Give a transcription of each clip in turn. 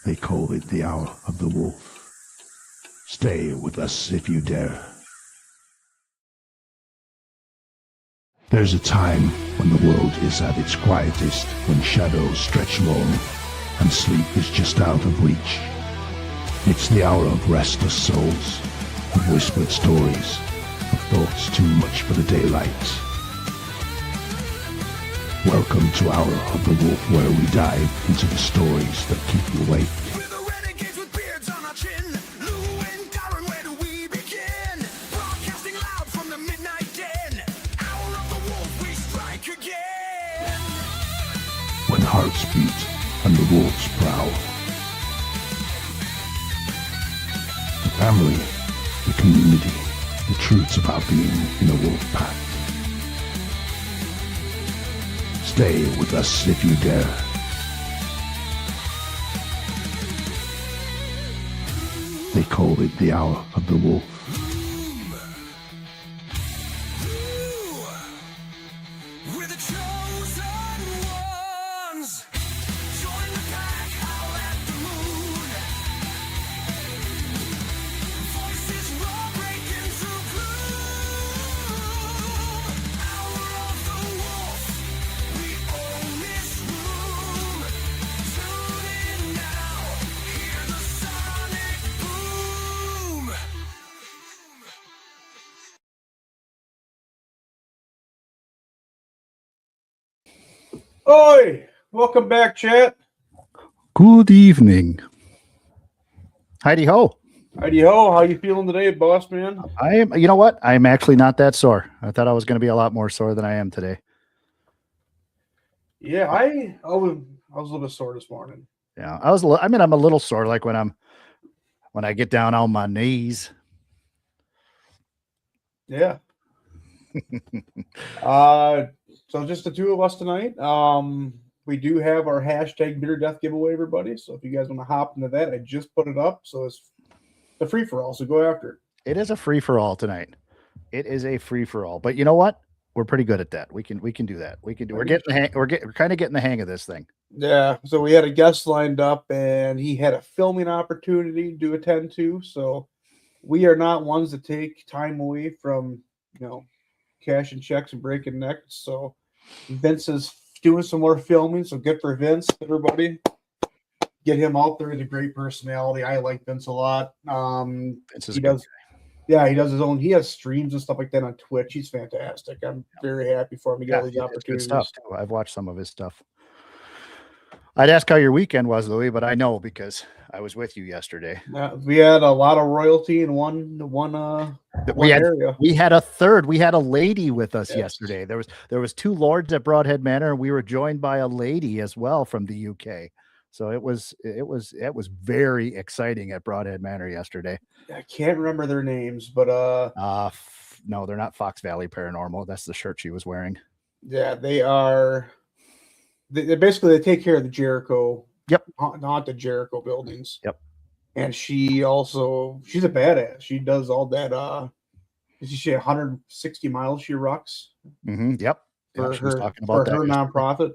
They call it the hour of the wolf. Stay with us if you dare. There's a time when the world is at its quietest, when shadows stretch long and sleep is just out of reach. It's the hour of restless souls, of whispered stories, of thoughts too much for the daylight. Welcome to Hour of the Wolf, where we dive into the stories that keep you awake. We're the renegades with beards on our chin. Luwy and Darren, where do we begin? Broadcasting loud from the midnight den. Hour of the wolf, we strike again. When hearts beat and the wolves prowl. The family, the community, the truths about being in a wolf pack. Stay with us if you dare. They call it the hour of the wolf. We're the chosen ones. Join the pack, howl at the moon. Voices raw, breaking through gloom. Hour of the wolf, we own this room. Tune in now, hear the sonic boom. Oi! Welcome back, chat. Good evening. Heidi ho. Heidi ho, how you feeling today, boss man? I am, you know what? I'm actually not that sore. I thought I was going to be a lot more sore than I am today. Yeah, I was a little bit sore this morning. Yeah, I'm a little sore like when I get down on my knees. Yeah. So just the two of us tonight. We do have our hashtag bitter death giveaway, everybody. So if you guys want to hop into that, I just put it up. So it's the free for all. So go after it. It is a free for all tonight. It is a free for all. But you know what? We're pretty good at that. We can do that. We're kind of getting the hang of this thing. Yeah. So we had a guest lined up, and he had a filming opportunity to attend to. So we are not ones to take time away from cash and checks and breaking necks. So Vince is doing some more filming. So good for Vince, everybody. Get him out there. He's a great personality. I like Vince a lot. Vince is He a good does. Yeah, he does his own. He has streams and stuff like that on Twitch. He's fantastic. I'm very happy for him to get all these it's good opportunities. stuff too. I've watched some of his stuff. I'd ask how your weekend was, Louis, but I know because I was with you yesterday. We had a lot of royalty in one area. We had a third. We had a lady with us Yes. yesterday. There was two lords at Broadhead Manor, and we were joined by a lady as well from the UK. So it was very exciting at Broadhead Manor yesterday. I can't remember their names, but No, they're not Fox Valley Paranormal. That's the shirt she was wearing. yeah, they are. They basically take care of the Jericho. Yep. Not the Jericho buildings. Yep. And she's a badass. She does all that. She 160 miles she rocks Mm-hmm. Yep. for She was her talking about that yesterday. nonprofit.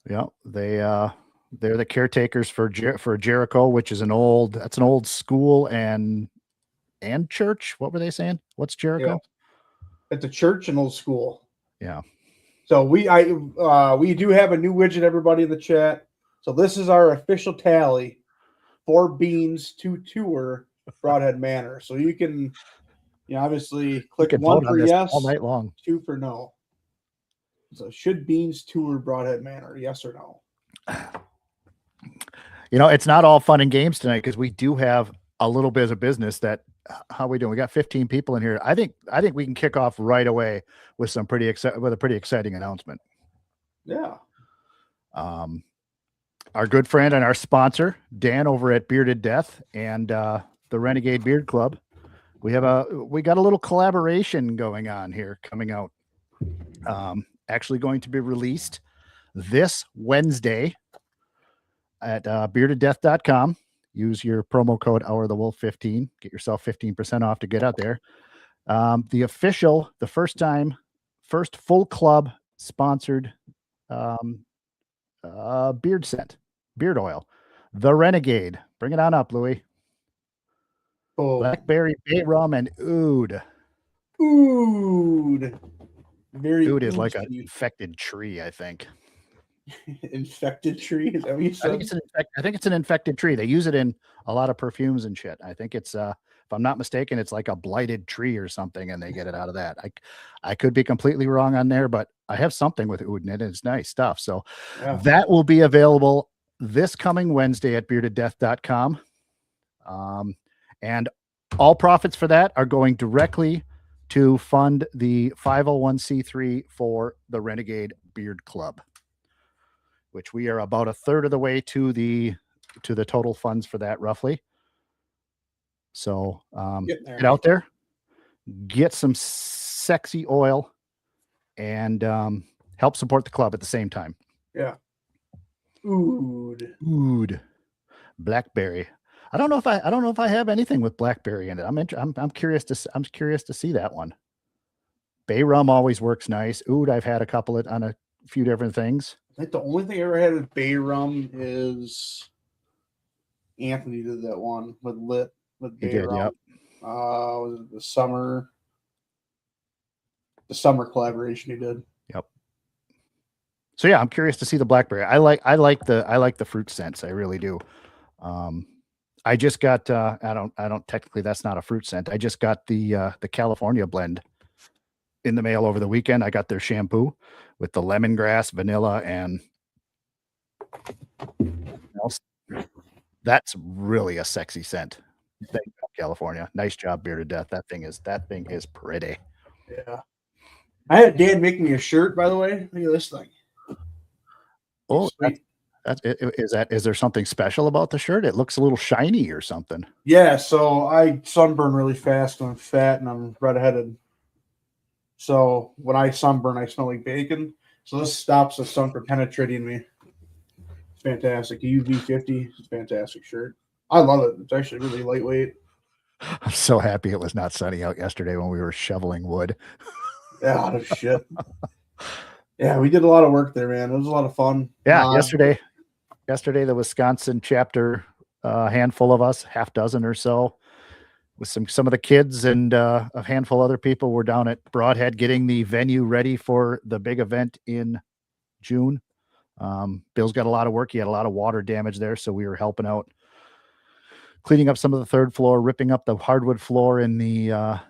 Yeah, they're the caretakers for Jericho, which is an old school and church. What were they saying? What's Jericho? Yeah. It's a church and old school. Yeah. So we do have a new widget, everybody in the chat. So this is our official tally for Beans to tour Broadhead Manor. So you can, obviously click can one vote on for this yes, all night long. 2 for no. So should Beans tour Broadhead Manor? Yes or no? It's not all fun and games tonight because we do have a little bit of business that. How are we doing? We got 15 people in here. I think we can kick off right away with a pretty exciting announcement. Yeah. Our good friend and our sponsor, Dan over at Bearded Death and the Renegade Beard Club. We got a little collaboration going on here coming out. Actually going to be released this Wednesday at beardeddeath.com. Use your promo code Hour of the Wolf 15. Get yourself 15% off to get out there. The first full club sponsored beard scent, beard oil The Renegade. Bring it on up, Louis. Oh, Blackberry, bay rum, and oud. oud. Very Oud is like an oozy. infected tree, I think. Infected tree. Is that what you I think said? I think it's an infected tree. They use it in a lot of perfumes and shit. I think it's if I'm not mistaken, it's like a blighted tree or something, and they get it out of that. I could be completely wrong on there, but I have something with oud in it, and it's nice stuff. So Yeah. that will be available this coming Wednesday at beardeddeath.com. And all profits for that are going directly to fund the 501c3 for the Renegade Beard Club, which we are about a third of the way to the total funds for that, roughly. So Getting there. get out there, get some sexy oil, and help support the club at the same time. Yeah. Oud. Oud, blackberry. I don't know if I have anything with blackberry in it. I'm curious to see that one. Bay rum always works nice. Oud, I've had a couple on a few different things. I think the only thing I ever had with bay rum is Anthony did that one with He bay did, rum. yep. Was it the summer collaboration he did? Yep. So yeah, I'm curious to see the blackberry. I like the fruit scents. I really do. I just got I don't technically, that's not a fruit scent. I just got the California blend in the mail over the weekend. I got their shampoo with the lemongrass, vanilla, and else. That's really a sexy scent. Thank you, California. Nice job, Bearded Death. That thing is pretty. Yeah. I had Dan make me a shirt, by the way. Look at this thing. Oh, Sweet. is there something special about the shirt? It looks a little shiny or something. Yeah, so I sunburn really fast and I'm fat and I'm redheaded. So when I sunburn, I smell like bacon. So this stops the sun from penetrating me. It's fantastic. UV 50. It's a fantastic shirt. I love it. It's actually really lightweight. I'm so happy it was not sunny out yesterday when we were shoveling wood. Yeah, no shit. Yeah, we did a lot of work there, man. It was a lot of fun. Yeah, yesterday the Wisconsin chapter, handful of us, half dozen or so, with some of the kids and a handful of other people were down at Broadhead getting the venue ready for the big event in June. Bill's got a lot of work. He had a lot of water damage there, so we were helping out, cleaning up some of the third floor, ripping up the hardwood floor in the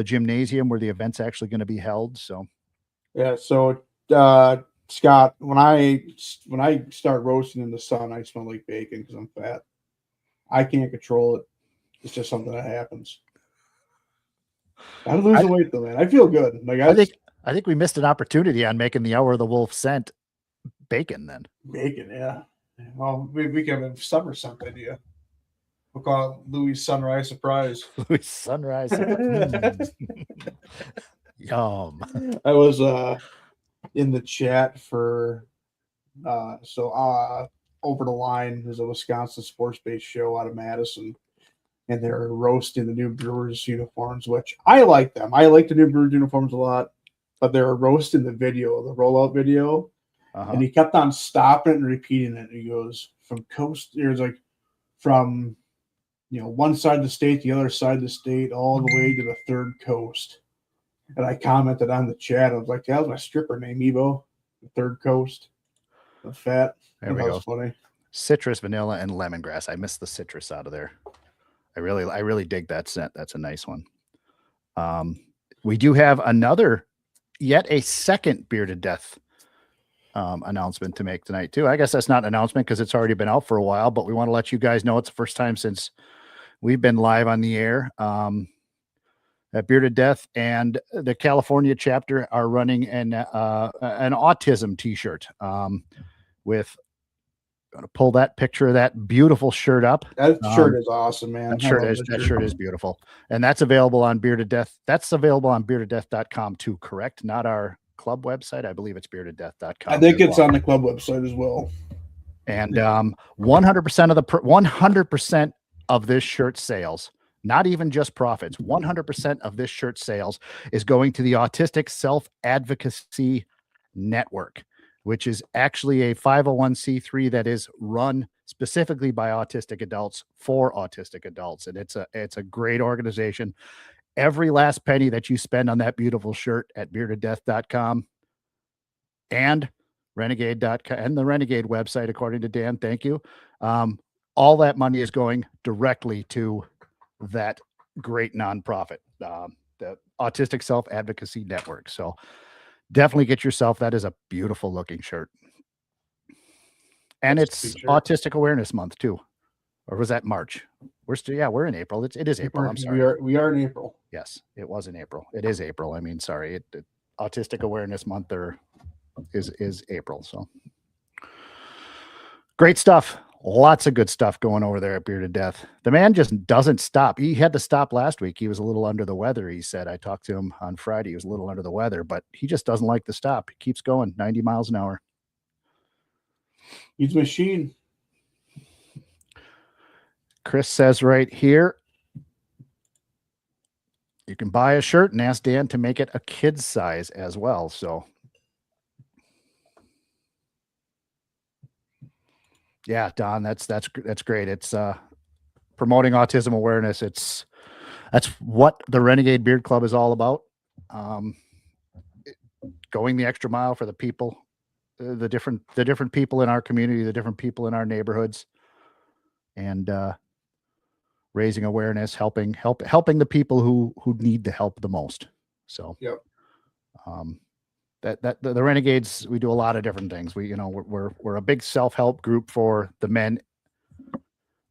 gymnasium where the event's actually going to be held. So yeah, so Scott, when I start roasting in the sun, I smell like bacon because I'm fat. I can't control it. It's just something that happens. I'm losing weight though, man. I feel good. Like I think we missed an opportunity on making the Hour of the Wolf scent bacon then. Bacon, yeah. Well, we can have a summer scent idea. We'll call it Louis Sunrise Surprise. Louis Sunrise. Yum. I was in the chat for Over the Line is a Wisconsin sports-based show out of Madison, and they're roasting the new Brewers uniforms, which I like them. I like the new Brewers uniforms a lot, but they were roasting the video, the rollout video, and he kept on stopping it and repeating it. He goes from coast, there's like from one side of the state, the other side of the state, all the way to the third coast. And I commented on the chat. I was like, that was my stripper name, Evo. The Third Coast. The fat. There we go. Funny. Citrus, vanilla, and lemongrass. I missed the citrus out of there. I really dig that scent. That's a nice one. We do have yet a second Bearded Death announcement to make tonight too. I guess that's not an announcement because it's already been out for a while, but we want to let you guys know it's the first time since we've been live on the air. At Bearded Death and the California chapter are running an autism t-shirt with, going to pull that picture of that beautiful shirt up. That shirt is awesome, man. That shirt is beautiful. And that's available on Bearded Death. That's available on beardeddeath.com too, correct? Not our club website. I believe it's beardeddeath.com. I think it's on the club website as well. And 100% of this shirt sales, not even just profits, 100% of this shirt sales is going to the Autistic Self-Advocacy Network. which is actually a 501c3 that is run specifically by autistic adults for autistic adults. And it's a great organization. Every last penny that you spend on that beautiful shirt at beardeddeath.com and renegade.com and the Renegade website, according to Dan, thank you. All that money is going directly to that great nonprofit, the Autistic Self-Advocacy Network. So definitely get yourself. That is a beautiful looking shirt. And That's a it's good shirt. Autistic Awareness Month too. Or was that March? We're in April. It is April. I'm sorry. We are in April. Yes, it was in April. It is April. I mean, sorry. Autistic Awareness Month is April. So great stuff. Lots of good stuff going over there at Bearded Death. The man just doesn't stop. He had to stop last week. He was a little under the weather. He said, I talked to him on Friday. He was a little under the weather, but he just doesn't like to stop. He keeps going 90 miles an hour. He's a machine. Chris says right here, you can buy a shirt and ask Dan to make it a kid's size as well. So yeah, Don, that's great. It's promoting autism awareness. That's what the Renegade Beard Club is all about. Going the extra mile for the people, the different people in our community, the different people in our neighborhoods, and raising awareness, helping the people who need the help the most. So yep. The Renegades, we do a lot of different things. We're a big self-help group for the men,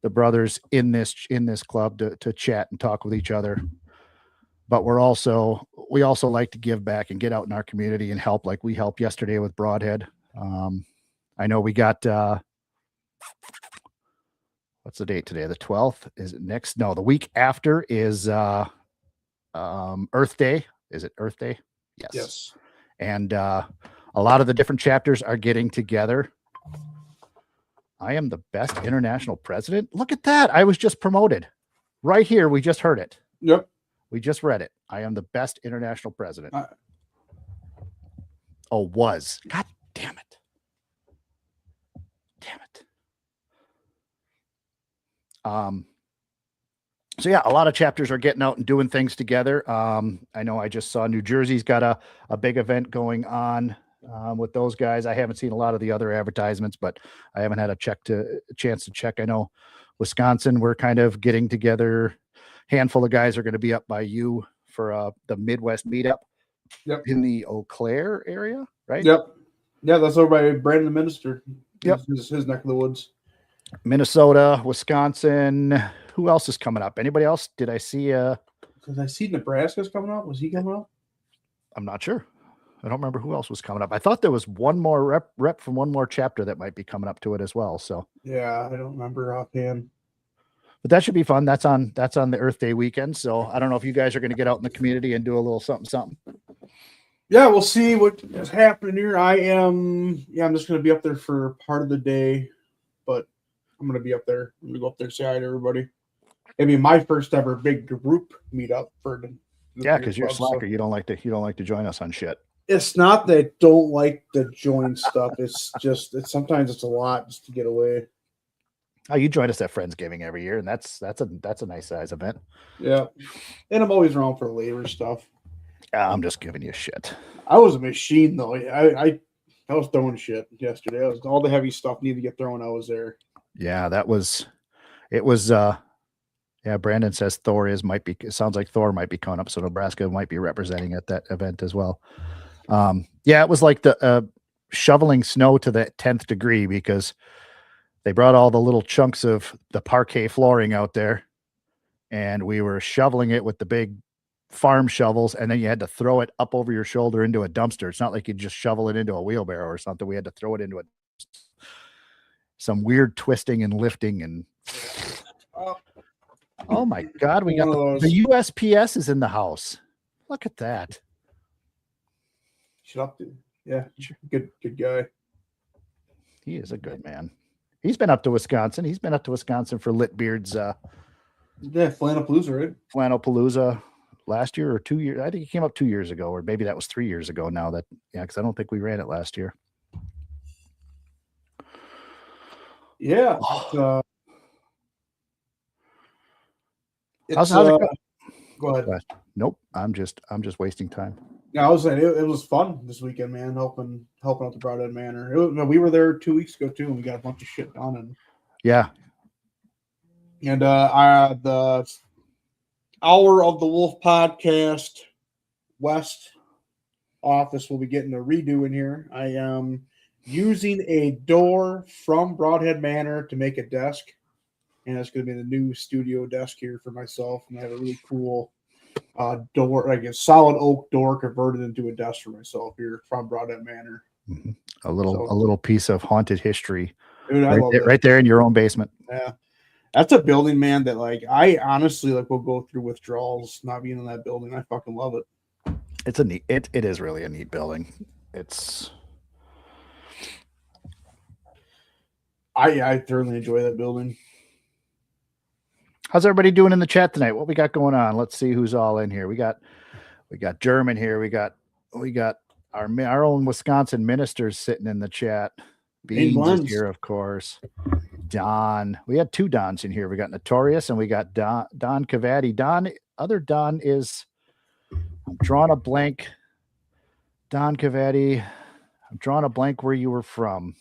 the brothers in this club to chat and talk with each other. But we also like to give back and get out in our community and help, like we helped yesterday with Broadhead. I know we got what's the date today? The 12th. Is it next? No, the week after is Earth Day. Is it Earth Day? Yes. Yes. And a lot of the different chapters are getting together. I am the best international president. Look at that. I was just promoted right here. We just heard it. Yep. We just read it. I am the best international president. Was. God damn it. Damn it. So yeah, a lot of chapters are getting out and doing things together. I know I just saw New Jersey's got a big event going on with those guys. I haven't seen a lot of the other advertisements, but I haven't had a chance to check. I know Wisconsin, we're kind of getting together. Handful of guys are going to be up by you for the Midwest meetup. Yep. In the Eau Claire area, right? Yep. Yeah, that's over by Brandon the Minister. Yep. His neck of the woods. Minnesota, Wisconsin. Who else is coming up? Anybody else? Did I see Because I see Nebraska's coming up. Was he coming up? I'm not sure. I don't remember who else was coming up. I thought there was one more rep from one more chapter that might be coming up to it as well. So yeah, I don't remember offhand. But that should be fun. That's on the Earth Day weekend. So I don't know if you guys are going to get out in the community and do a little something. Yeah, we'll see what is happening here. I'm just going to be up there for part of the day, but I'm going to be up there. I'm going to go up there and say hi to everybody. I mean, my first ever big group meetup for the because you're a slacker. So you don't like to join us on shit. It's not that I don't like to join stuff. It's just sometimes it's a lot just to get away. Oh, you join us at Friendsgiving every year, and that's a nice size event. Yeah, and I'm always around for labor stuff. I'm just giving you shit. I was a machine though. I was throwing shit yesterday. All the heavy stuff needed to get thrown. I was there. Yeah, it was. Yeah, Brandon says it sounds like Thor might be coming up, so Nebraska might be representing at that event as well. Yeah, it was like the shoveling snow to the 10th degree because they brought all the little chunks of the parquet flooring out there, and we were shoveling it with the big farm shovels, and then you had to throw it up over your shoulder into a dumpster. It's not like you just shovel it into a wheelbarrow or something. We had to throw it into some weird twisting and lifting and oh my God, we got the USPS is in the house. Look at that. Shut up, dude. Yeah, good guy. He is a good man. He's been up to Wisconsin. He's been up to Wisconsin for Litbeard's Flannelpalooza, right? Flannelpalooza last year or 2 years. I think he came up 2 years ago, or maybe that was 3 years ago now. Because I don't think we ran it last year. Yeah. How's It's, it go? go ahead. Go ahead. Nope. I'm just wasting time. Yeah, I was saying it was fun this weekend, man. Helping out the Broadhead Manor. We were there 2 weeks ago too, and we got a bunch of shit done. Yeah. And the Hour of the Wolf podcast West office will be getting a redo in here. I am using a door from Broadhead Manor to make a desk, and it's going to be the new studio desk here for myself. And I have a really cool door, like a solid oak door converted into a desk for myself here from Broadhead Manor. Mm-hmm. A little piece of haunted history, dude, I love it. Right there in your own basement. Yeah, that's a building, man. That like I honestly like will go through withdrawals not being in that building. I fucking love it. It's a neat. It is really a neat building. It's. I thoroughly enjoy that building. How's everybody doing in the chat tonight? What we got going on? Let's see who's all in here. We got German here. We got our own Wisconsin ministers sitting in the chat. Beans is here, of course. Don. We had two Dons in here. We got Notorious and we got Don Cavatti. Other Don is, I'm drawing a blank. Don Cavatti. I'm drawing a blank where you were from.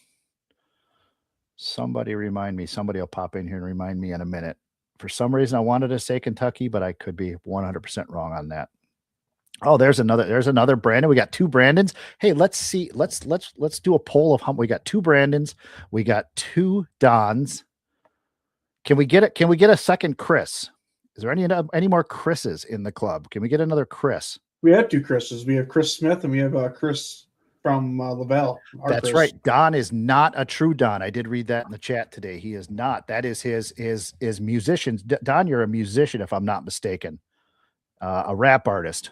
Somebody remind me. Somebody will pop in here and remind me in a minute. For some reason, I wanted to say Kentucky, but I could be 100% wrong on that. Oh, there's another Brandon. We got two Brandons. Hey, let's see. Let's do a poll of how we got two Brandons. We got two Dons. Can we get it? Can we get a second Chris? Is there any more Chris's in the club? Can we get another Chris? We have two Chris's. We have Chris Smith and we have Chris from Lavelle. That's Chris. right. Don is not a true Don. I did read that in the chat today. He is not. That is his musicians. Don, you're a musician, if I'm not mistaken, a rap artist.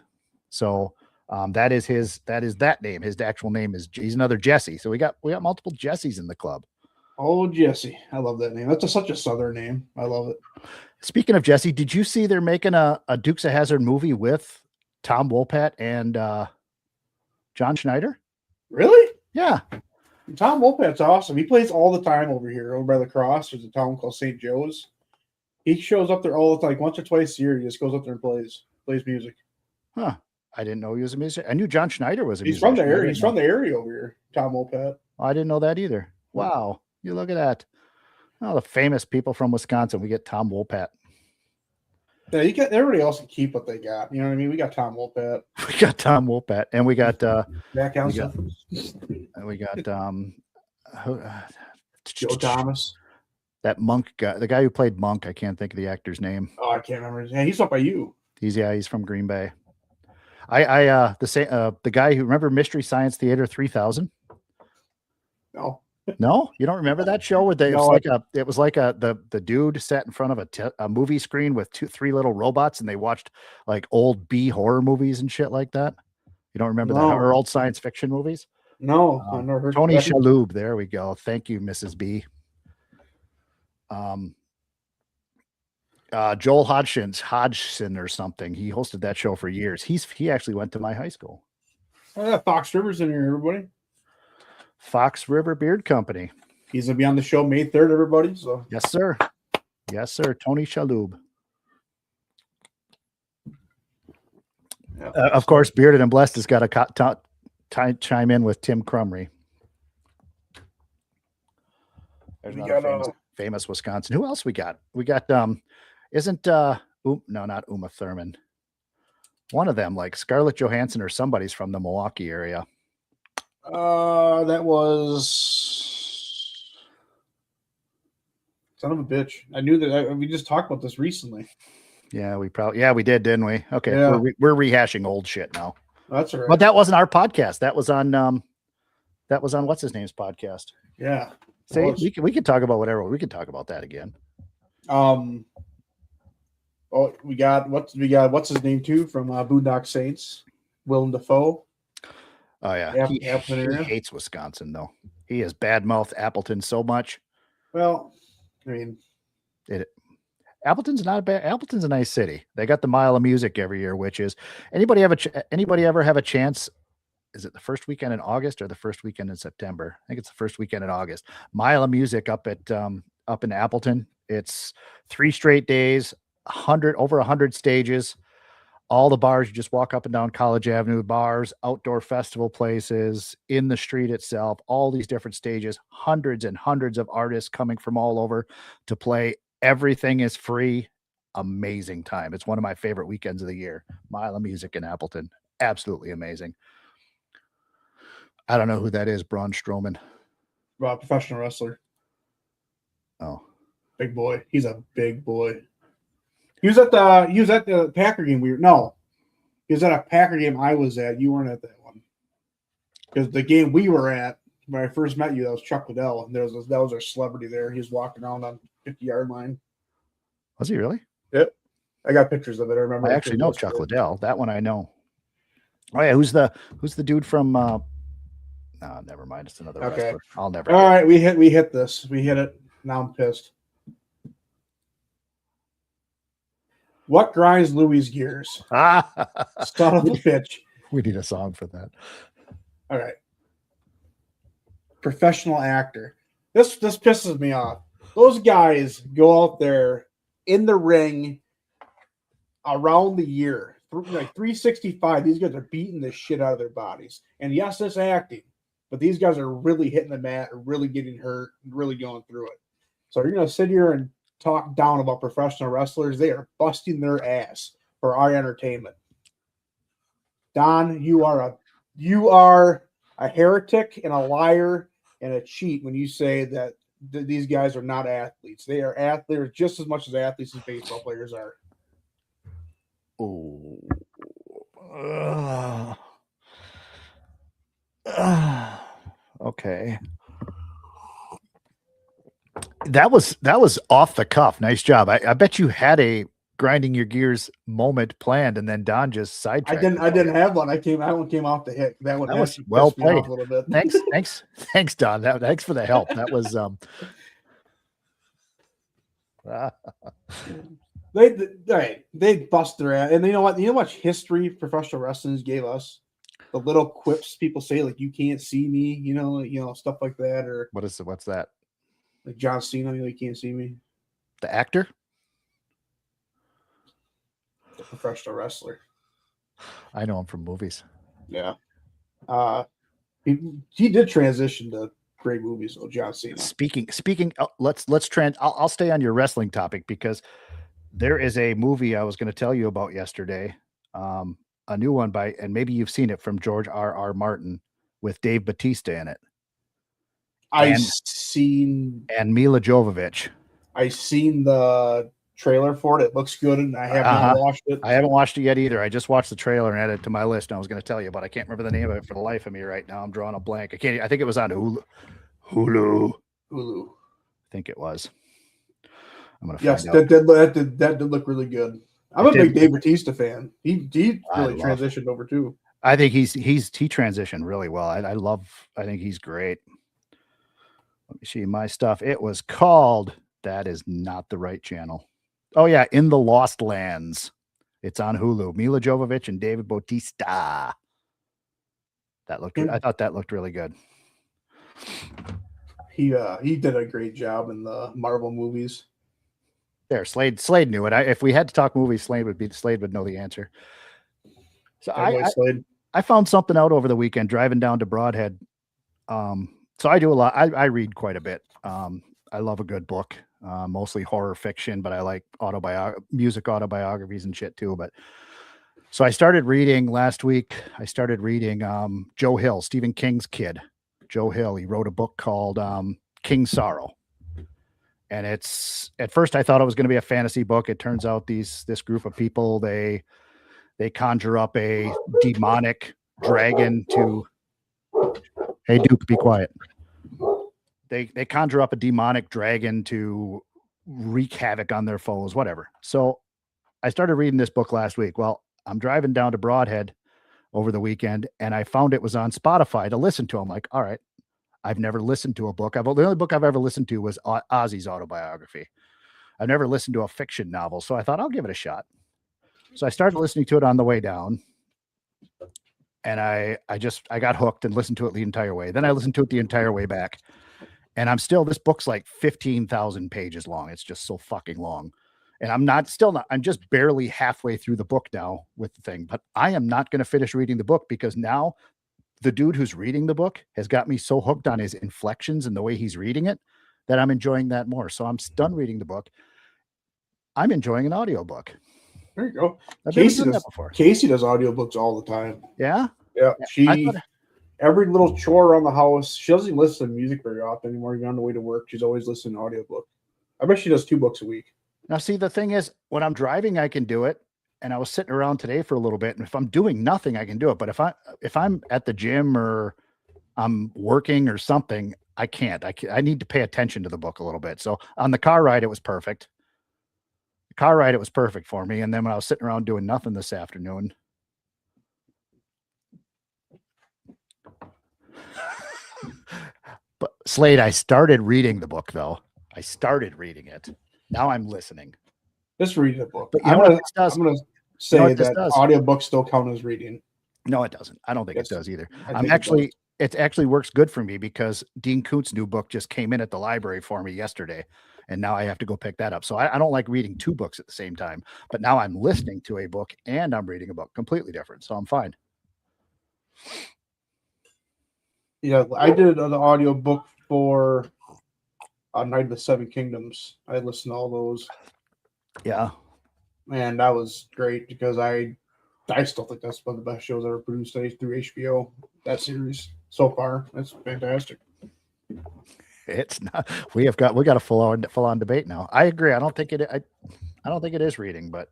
So that is that name. His actual name is, he's another Jesse. So we got multiple Jessies in the club. Oh, Jesse. I love that name. That's such a Southern name. I love it. Speaking of Jesse, did you see they're making a Dukes of Hazzard movie with Tom Wopat and John Schneider? Really? Yeah. Tom Wopat's awesome. He plays all the time over here, over by the cross. There's a town called St. Joe's. He shows up there all the time, once or twice a year. He just goes up there and plays music. Huh. I didn't know he was a musician. I knew John Schneider was a musician. From the area. He's from the area over here, Tom Wopat. I didn't know that either. Wow. You look at that. Oh, the famous people from Wisconsin. We get Tom Wopat. Yeah, you got everybody else can keep what they got. You know what I mean? We got Tom Wopat. We got Tom Wopat, and we got we got Joe Thomas. That Monk guy, the guy who played Monk. I can't think of the actor's name. Oh, I can't remember. Yeah, he's up by you. He's from Green Bay. The guy who, remember Mystery Science Theater 3000? No, you don't remember that show where it was like the dude sat in front of a movie screen with three little robots and they watched like old B horror movies and shit like that. You don't remember that, or old science fiction movies? No, I never heard. Tony Shalhoub. There we go. Thank you, Mrs. B. Joel Hodgson or something. He hosted that show for years. He actually went to my high school. Fox River's in here, everybody. Fox River Beard Company. He's gonna be on the show May 3rd, everybody. So yes, sir. Tony Shalhoub. Yeah. Of course, Bearded and Blessed has got to chime in with Tim Crumry. There's another famous Wisconsin. Who else we got? We got isn't no, not Uma Thurman. One of them, like Scarlett Johansson or somebody's from the Milwaukee area. That was son of a bitch. I knew that. We just talked about this recently. Yeah, we did, didn't we? Okay, yeah. We're rehashing old shit now. That's all right. But that wasn't our podcast. That was on what's his name's podcast. Yeah. See, we could talk about whatever. We could talk about that again. We got what's his name too from Boondock Saints, Willem Dafoe. Oh yeah, he hates Wisconsin though. He has badmouthed Appleton so much. Well, I mean, Appleton's not bad. Appleton's a nice city. They got the Mile of Music every year, which is anybody ever have a chance is it the first weekend in August or the first weekend in September? I think it's the first weekend in August. Mile of Music up in Appleton. It's 3 straight days, over 100 stages. All the bars, you just walk up and down College Avenue, bars, outdoor festival places, in the street itself, all these different stages, hundreds and hundreds of artists coming from all over to play. Everything is free. Amazing time. It's one of my favorite weekends of the year. Mile of Music in Appleton. Absolutely amazing. I don't know who that is, Braun Strowman. Professional wrestler. Oh, Big boy. He's a big boy. He was at the Packer game. He was at a Packer game I was at. You weren't at that one. Because the game we were at, when I first met you, that was Chuck Liddell, and that was our celebrity there. He was walking around on 50-yard line. was he really? Yep. I got pictures of it. I remember. I actually know Chuck Liddell. That one I know. Oh yeah, who's the dude from no, never mind. It's another wrestler. I'll never. All right, we hit this. We hit it. Now I'm pissed. What grinds Louie's gears? Son of a bitch. We need a song for that. All right. Professional actor. This pisses me off. Those guys go out there in the ring around the year, like 365. These guys are beating the shit out of their bodies. And yes, it's acting, but these guys are really hitting the mat, really getting hurt, really going through it. So you're going to sit here and talk down about professional wrestlers. They are busting their ass for our entertainment. Don, you are a heretic and a liar and a cheat when you say that these guys are not athletes. They are athletes just as much as athletes as baseball players are. Oh. Okay. That was off the cuff. Nice job. I bet you had a grinding your gears moment planned, and then Don just sidetracked. I didn't have one. That one came off the hit. That was well played. A little bit. Thanks, Don. Thanks for the help. That was they bust their ass, and you know what? You know how much history professional wrestling gave us. The little quips people say, like "you can't see me," you know, stuff like that, or what's that? Like John Cena, you can't see me. The actor? The professional wrestler. I know him from movies. Yeah. He did transition to great movies, though, John Cena. Speaking, I'll stay on your wrestling topic because there is a movie I was going to tell you about yesterday. A new one and maybe you've seen it, from George R.R. Martin with Dave Bautista in it. And Mila Jovovich. I seen the trailer for it. It looks good, and I have not watched it. I haven't watched it yet either. I just watched the trailer and added it to my list. And I was going to tell you, but I can't remember the name of it for the life of me right now. I'm drawing a blank. I think it was on Hulu. I think it was. I'm gonna. Yes, that did look really good. I'm a big Dave Bautista fan. He really transitioned over too. I think he transitioned really well. I think he's great. Let me see my stuff. It was called, that is not the right channel. Oh yeah, In the Lost Lands. It's on Hulu. Mila Jovovich and David Bautista. I thought that looked really good. He did a great job in the Marvel movies. There, Slade knew it. If we had to talk movies, Slade would know the answer. So I found something out over the weekend driving down to Broadhead. So I do a lot. I read quite a bit. I love a good book, mostly horror fiction, but I like music autobiographies and shit too. But so I started reading last week. Joe Hill, Stephen King's kid. Joe Hill. He wrote a book called King Sorrow. And it's, at first I thought it was going to be a fantasy book. It turns out this group of people, they conjure up a demonic dragon to, hey Duke, be quiet. They conjure up a demonic dragon to wreak havoc on their foes, whatever. So I started reading this book last week. Well, I'm driving down to Broadhead over the weekend and I found it was on Spotify to listen to. I'm like, all right. I've never listened to a book. The only book I've ever listened to was Ozzy's autobiography. I've never listened to a fiction novel. So I thought I'll give it a shot. So I started listening to it on the way down. and I got hooked and listened to it the entire way. Then I listened to it the entire way back. And this book's like 15,000 pages long. It's just so fucking long. And I'm just barely halfway through the book now with the thing, but I am not going to finish reading the book because now the dude who's reading the book has got me so hooked on his inflections and the way he's reading it that I'm enjoying that more. So I'm done reading the book. I'm enjoying an audiobook. There you go. I've never Casey done does, that before. Casey does audiobooks all the time. Yeah. Yeah. I thought, Every little chore around the house, she doesn't listen to music very often anymore. Even on the way to work, she's always listening to audiobook. I bet she does 2 books a week. now, see, the thing is, when I'm driving, I can do it. And I was sitting around today for a little bit, and if I'm doing nothing, I can do it. But if I'm at the gym or I'm working or something, I can't. I need to pay attention to the book a little bit. So on the car ride, it was perfect. The car ride, it was perfect for me. And then when I was sitting around doing nothing this afternoon, but Slade, I started reading the book though. I started reading it. Now I'm listening. Just read the book. But you know what this does? I'm gonna say what this that does? audiobooks still count as reading. No, it doesn't. I don't think Yes, it does either. I think it does. It actually works good for me because Dean Koontz' new book just came in at the library for me yesterday. And now I have to go pick that up. So I don't like reading 2 books at the same time, but now I'm listening to a book and I'm reading a book completely different. So I'm fine. Yeah, I did an audiobook for Night of the Seven Kingdoms. I listened to all those. Yeah. And that was great because I still think that's one of the best shows ever produced through HBO. That series so far, that's fantastic. It's not. We got a full on debate now. I agree. I don't think it is reading, but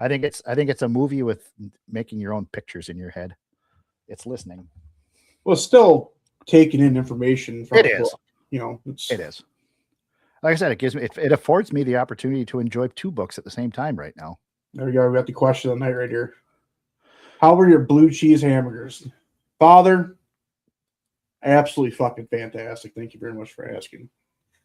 I think it's a movie with making your own pictures in your head. It's listening. Well, it's still taking in information from It the is. book. You know, It is. Like I said, it affords me the opportunity to enjoy 2 books at the same time right now. There we go. We got the question of the night right here. How were your blue cheese hamburgers? Father, absolutely fucking fantastic. Thank you very much for asking.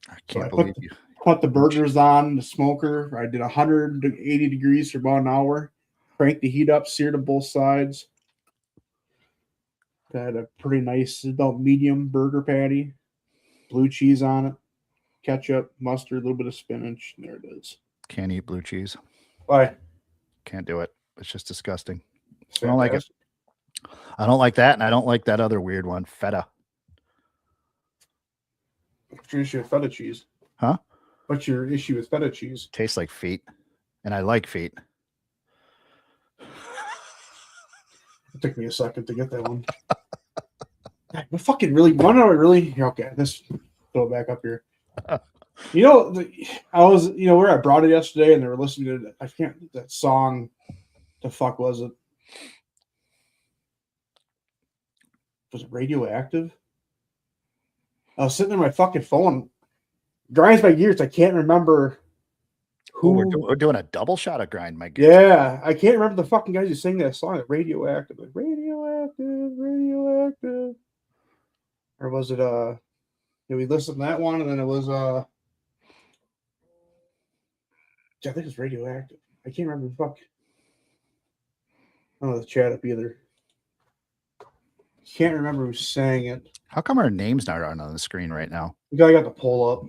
I can't So believe you. Put the burgers on the smoker. I did 180 degrees for about an hour. Cranked the heat up, seared on both sides. Had a pretty nice, about medium burger patty. Blue cheese on it. Ketchup, mustard, a little bit of spinach. There it is. Can't eat blue cheese. Why? Can't do it. It's just disgusting. It's I don't like it. I don't like that, and I don't like that other weird one, feta. What's your issue with feta cheese? Huh? What's your issue with feta cheese? Tastes like feet, and I like feet. It took me a second to get that one. God, but fucking really, why do I really? Okay, let's throw it back up here. You know, I was, where I brought it yesterday, and they were listening to I can't that song. The fuck was it? Was it Radioactive? I was sitting on my fucking phone, grinds my gears. I can't remember who. We're doing a double shot of grind, my gears. Yeah, I can't remember the fucking guys who sing that song. Radioactive, like, radioactive, radioactive. Or was it we listened to that one, and then it was I think it's Radioactive. I can't remember the fuck. I don't know the chat up either. Can't remember who sang it. How come our names not on the screen right now? The guy got the pull up.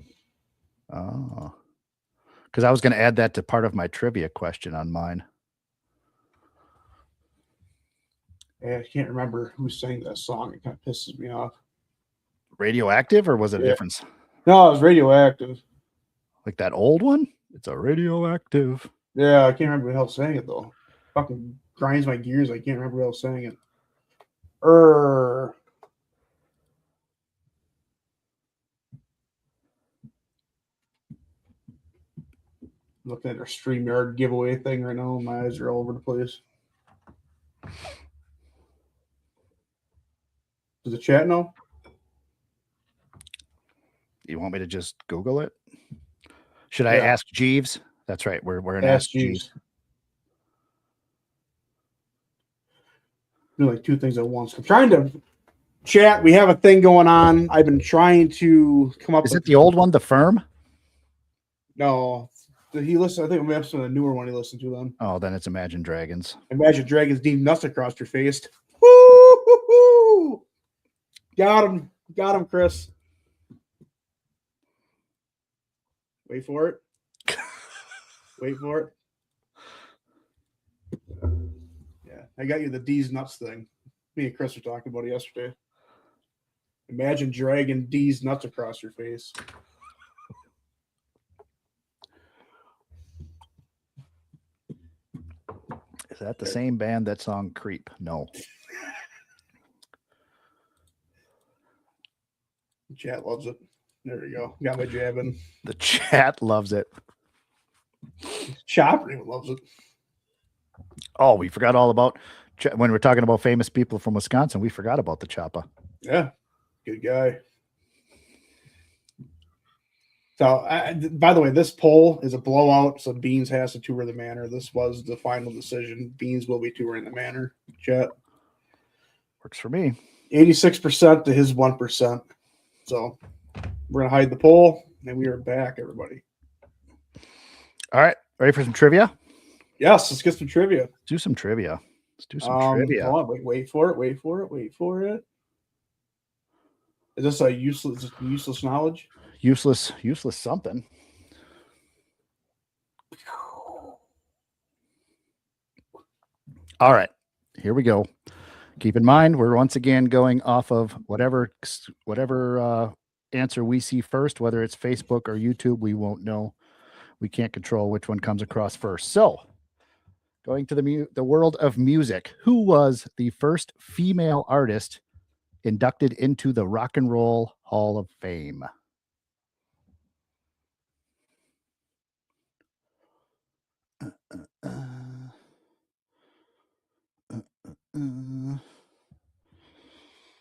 Oh, because I was going to add that to part of my trivia question on mine. Yeah, I can't remember who sang that song. It kind of pisses me off. Radioactive, or was it a difference? No, it was Radioactive. Like that old one? It's a radioactive. Yeah, I can't remember who else sang it though. Fucking grinds my gears. I can't remember who else sang it. Looking at our StreamYard giveaway thing right now. My eyes are all over the place. Does the chat know? You want me to just Google it? Should I ask Jeeves? That's right. We're in Ask Jeeves. Do like 2 things at once. I'm trying to chat. We have a thing going on. I've been trying to come up. Is it the old one, The Firm? No. He listened. I think we have some of the newer one he listened to then. Oh, then it's Imagine Dragons. Imagine Dragons, Dean nuts across your face. Woo! Woo! Got him, Chris. Wait for it. Wait for it. Yeah, I got you the D's nuts thing. Me and Chris were talking about it yesterday. Imagine dragging D's nuts across your face. Is that the same band that song Creep? No. Chat loves it. There we go. Got my jab in. The chat loves it. Chopper even loves it. Oh, we forgot all about when we're talking about famous people from Wisconsin. We forgot about the Choppa. Yeah, good guy. So, by the way, this poll is a blowout. So Beans has to tour the manor. This was the final decision. Beans will be touring the manor. Chat Works for me. 86% to his 1%. So we're gonna hide the poll, and we are back, everybody. All right, ready for some trivia? Yes, let's get some trivia. Let's do some trivia. Let's do some trivia. Hold on, wait for it. Wait for it. Is this a useless knowledge? Useless something. All right, here we go. Keep in mind, we're once again going off of whatever answer we see first, whether it's Facebook or YouTube, we won't know. We can't control which one comes across first. So, going to the world of music, who was the first female artist inducted into the Rock and Roll Hall of Fame?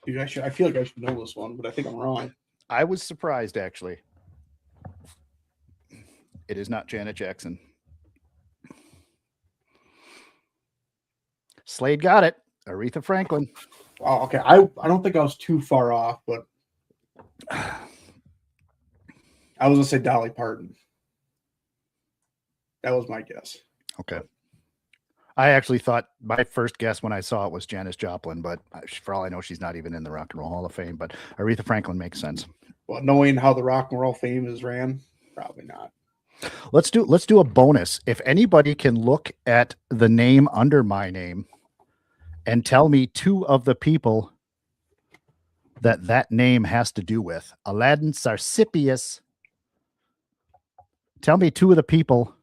Dude, I feel like I should know this one, but I think I'm wrong. I was surprised, actually. It is not Janet Jackson. Slade got it. Aretha Franklin. Oh, okay. I don't think I was too far off, but I was gonna say Dolly Parton. That was my guess. Okay. I actually thought my first guess when I saw it was Janis Joplin, but for all I know, she's not even in the Rock and Roll Hall of Fame. But Aretha Franklin makes sense. Well, knowing how the Rock and Roll Fame is ran, probably not. Let's do a bonus. If anybody can look at the name under my name and tell me two of the people that name has to do with. Aladdin Sarsipius. Tell me two of the people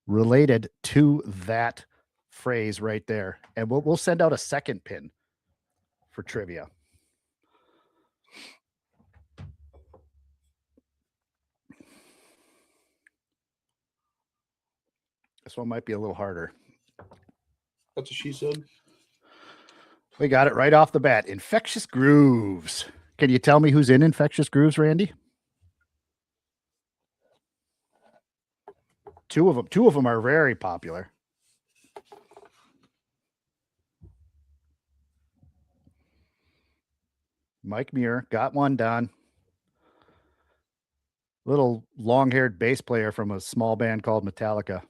related to that phrase right there. And we'll send out a second pin for trivia. This one might be a little harder. That's what she said. We got it right off the bat. Infectious Grooves. Can you tell me who's in Infectious Grooves, Randy? Two of them are very popular. Mike Muir got one done. Little long-haired bass player from a small band called Metallica.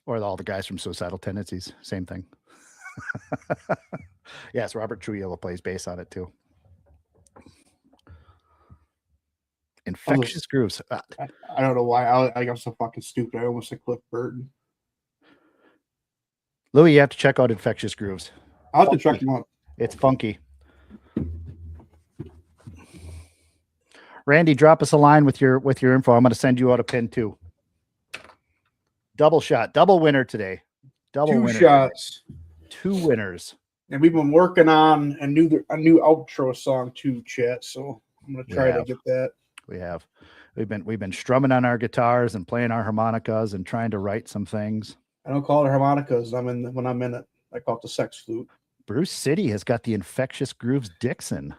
Or all the guys from Suicidal Tendencies. Same thing. Yes, Robert Trujillo plays bass on it too. Infectious Grooves. I don't know why. I got so fucking stupid. I almost said Cliff Burton. Louis, you have to check out Infectious Grooves. I'll have to check them out. It's funky. Randy, drop us a line with your info. I'm going to send you out a pin too. Double shot, double winner today. Double Two winner shots. Today. Two winners. And we've been working on a new outro song too, chat. So I'm gonna try to get that. We have. We've been strumming on our guitars and playing our harmonicas and trying to write some things. I don't call it harmonicas. When I'm in it. I call it the sex flute. Bruce City has got the Infectious Grooves Dixon.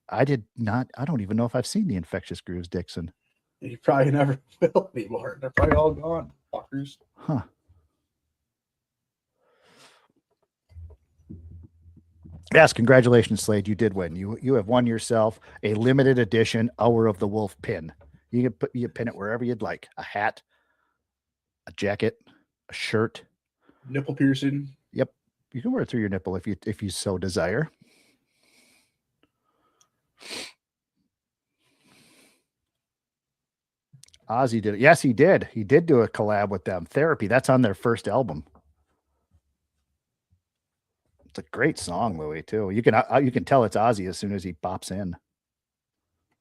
I don't even know if I've seen the Infectious Grooves Dixon. You probably never will anymore. They're probably all gone, fuckers. Huh. Yes, congratulations, Slade. You did win. You have won yourself a limited edition Hour of the Wolf pin. You can pin it wherever you'd like. A hat, a jacket, a shirt. Nipple piercing. Yep. You can wear it through your nipple if you so desire. Ozzy did it. Yes, he did. He did do a collab with them. Therapy. That's on their first album. It's a great song, Louis, too. You can tell it's Ozzy as soon as he pops in.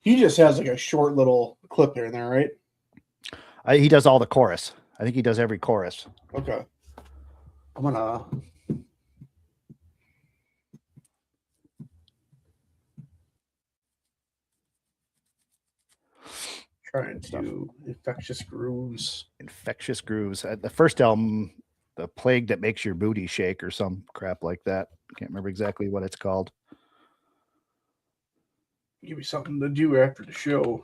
He just has like a short little clip there in there, right? He does all the chorus. I think he does every chorus. Okay. I'm gonna trying to infectious grooves. Infectious Grooves. The first album, The Plague That Makes Your Booty Shake or some crap like that. Can't remember exactly what it's called. Give me something to do after the show.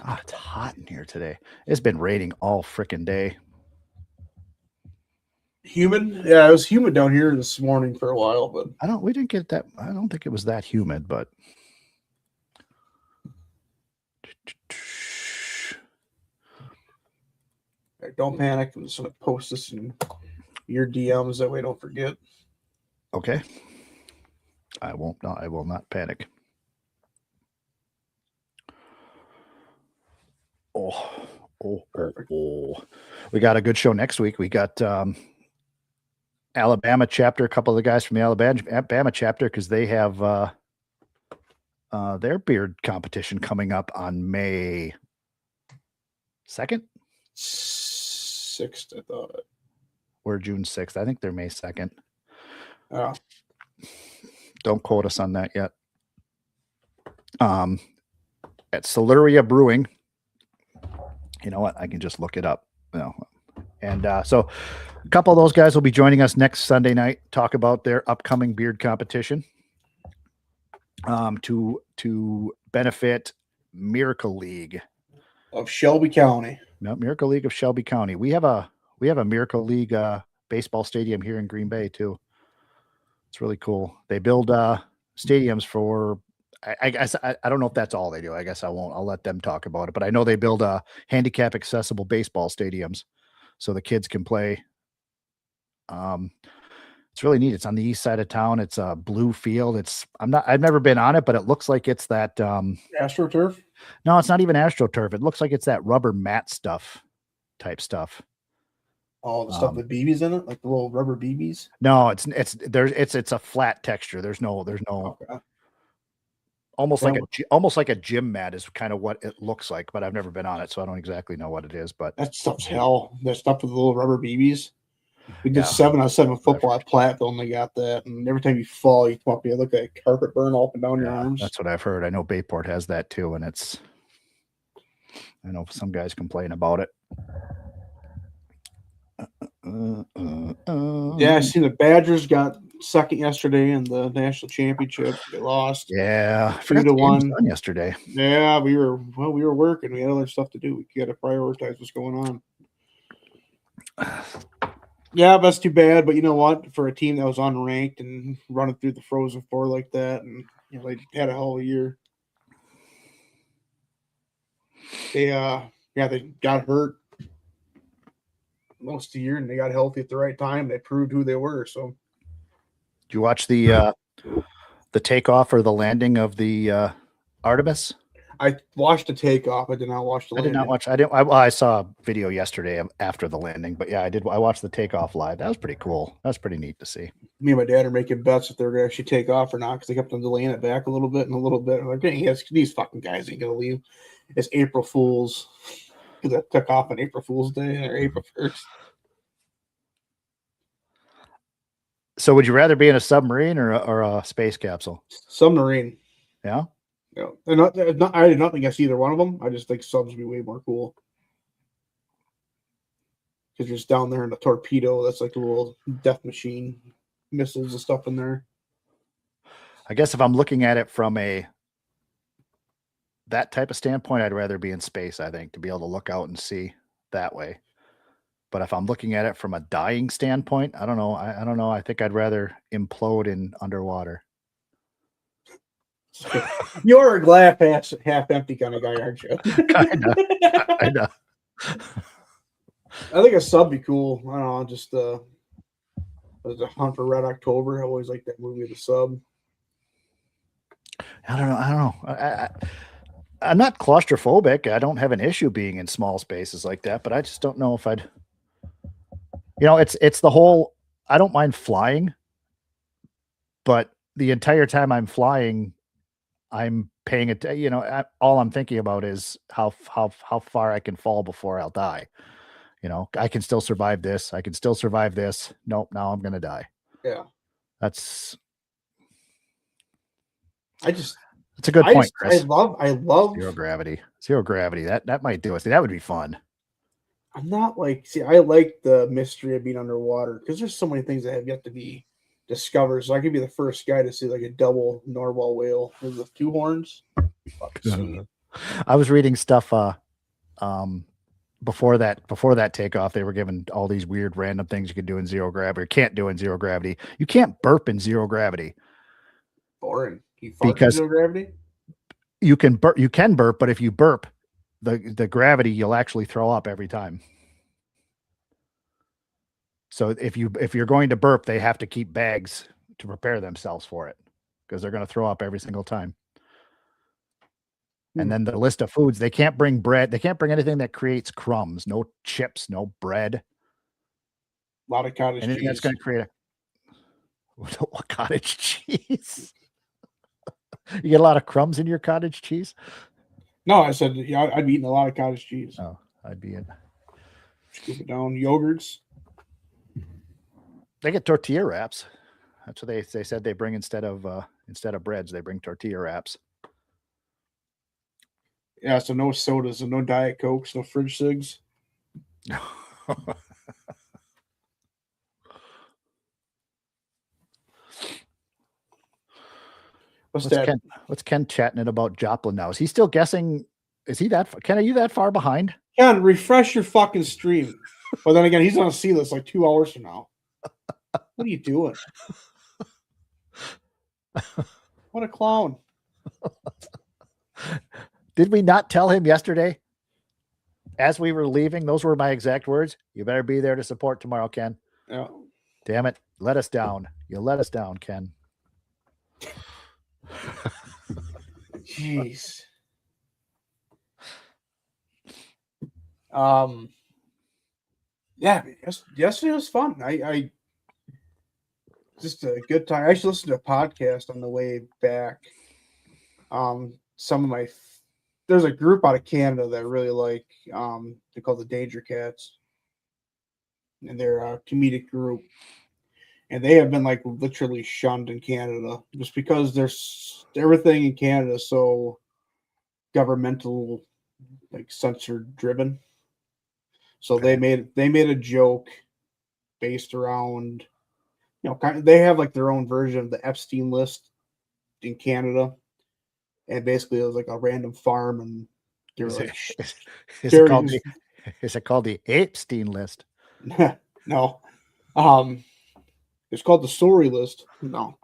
God, it's hot in here today. It's been raining all freaking day. Humid? Yeah, it was humid down here this morning for a while, but We didn't get that. I don't think it was that humid, but don't panic. I'm just gonna post this in your DMs that way I don't forget. okay. I will not panic. Oh. We got a good show next week. We got Alabama chapter, a couple of the guys from the Alabama chapter, because they have their beard competition coming up on May 2nd. 6th, I thought. Or June 6th. I think they're May 2nd. Oh. Don't quote us on that yet. At Siluria Brewing. You know what? I can just look it up. And so a couple of those guys will be joining us next Sunday night, talk about their upcoming beard competition to benefit Miracle League Of Shelby County. No, Miracle League of Shelby County. We have a Miracle League baseball stadium here in Green Bay too. It's really cool. They build stadiums for. I guess I don't know if that's all they do. I guess I won't. I'll let them talk about it. But I know they build handicap accessible baseball stadiums so the kids can play. It's really neat. It's on the east side of town. It's a blue field. I've never been on it, but it looks like it's that AstroTurf? No, it's not even AstroTurf. It looks like it's that rubber mat type stuff. Oh, the stuff with BBs in it, like the little rubber BBs. No, it's a flat texture. There's no Okay. almost like a gym mat is kind of what it looks like, but I've never been on it, so I don't exactly know what it is. But That stuff's hell. That stuff with the little rubber BBs. We did 7-on-7 football at Platteville, and they got that. And every time you fall, you come up, you look like carpet burn all up and down your arms. That's what I've heard. I know Bayport has that too, and I know some guys complain about it. Yeah, I seen the Badgers got second yesterday in the national championship. They lost. Yeah, 3-1 yesterday. Yeah, we were working. We had other stuff to do. We got to prioritize what's going on. Yeah, that's too bad. But you know what? For a team that was unranked and running through the Frozen Four like that, and they had a hell of a year. They got hurt most of the year, and they got healthy at the right time. They proved who they were. So, did you watch the takeoff or the landing of the Artemis? I watched the takeoff. I did not watch the landing. I did not watch. I saw a video yesterday after the landing, but yeah, I did. I watched the takeoff live. That was pretty cool. That was pretty neat to see. Me and my dad are making bets if they're going to actually take off or not, because they kept on delaying it back a little bit and a little bit. I'm like, dang, these fucking guys ain't going to leave. It's April Fool's, because that took off on April Fool's Day or April 1st. So would you rather be in a submarine or a space capsule? Submarine. Yeah? Yeah. I did nothing against either one of them. I just think subs would be way more cool. Because you're just down there in a torpedo. That's like a little death machine. Missiles and stuff in there. I guess if I'm looking at it from that type of standpoint, I'd rather be in space, I think, to be able to look out and see that way. But if I'm looking at it from a dying standpoint, I don't know. I don't know. I think I'd rather implode in underwater. You're a glass half empty kind of guy, aren't you? Kinda. I think a sub be cool. I don't know, just was a Hunt for Red October. I always liked that movie, The Sub. I don't know. I'm not claustrophobic. I don't have an issue being in small spaces like that, but I just don't know if I'd. It's the whole. I don't mind flying, but the entire time I'm flying, I'm paying it. All I'm thinking about is how far I can fall before I'll die. I can still survive this. I can still survive this. Nope. Now I'm gonna die. Yeah, That's a a good point, Chris. I love Zero gravity. Zero gravity. That might do it. That would be fun. I'm not I like the mystery of being underwater because there's so many things that have yet to be discovered. So I could be the first guy to see like a double narwhal whale with 2 horns. I was reading stuff before that takeoff. They were given all these weird random things you could do in zero gravity or can't do in zero gravity. You can't burp in zero gravity. Boring. You fart in zero gravity? You can burp, but if you burp, the gravity, you'll actually throw up every time. So if you're going to burp, they have to keep bags to prepare themselves for it because they're going to throw up every single time. And then the list of foods, they can't bring bread. They can't bring anything that creates crumbs, no chips, no bread. A lot of cottage cheese. That's going to create what cottage cheese? You get a lot of crumbs in your cottage cheese? No, I said I'd be eating a lot of cottage cheese. Oh, I'd be in. Scoop it down. Yogurts. They get tortilla wraps. That's what they said they bring instead of breads. They bring tortilla wraps. Yeah, so no sodas and no Diet Cokes, no fridge cigs. What's Ken chatting it about Joplin now? Is he still guessing? Is he that? Ken, are you that far behind? Ken, refresh your fucking stream. But then again, he's gonna see this like 2 hours from now. What are you doing? What a clown. Did we not tell him yesterday as we were leaving? Those were my exact words. You better be there to support tomorrow, Ken. Yeah. Damn it. Let us down. You let us down, Ken. Jeez. Yeah, yesterday was fun. I just a good time. I actually listened to a podcast on the way back. There's a group out of Canada that I really like. They're called the Danger Cats, and they're a comedic group. And they have been like literally shunned in Canada just because there's everything in Canada is so governmental, like censored driven. So they made a joke based around, they have like their own version of the Epstein list in Canada. And basically it was like a random farm and they were is it called the Epstein list? No. It's called the Sorry list. No.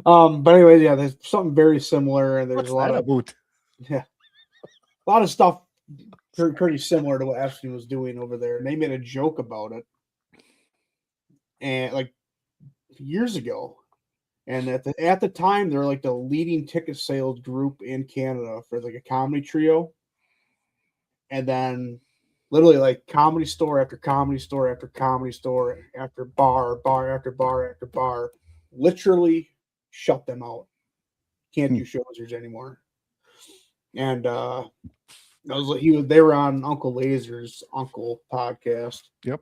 But anyway, yeah, there's something very similar and there's a lot of stuff pretty similar to what Epstein was doing over there. And they made a joke about it. And like years ago. And at the time, they're like the leading ticket sales group in Canada for like a comedy trio. And then literally like comedy store after comedy store after comedy store after bar after bar after bar literally shut them out. Can't do shows anymore. And they were on Uncle Laser's Uncle podcast. Yep.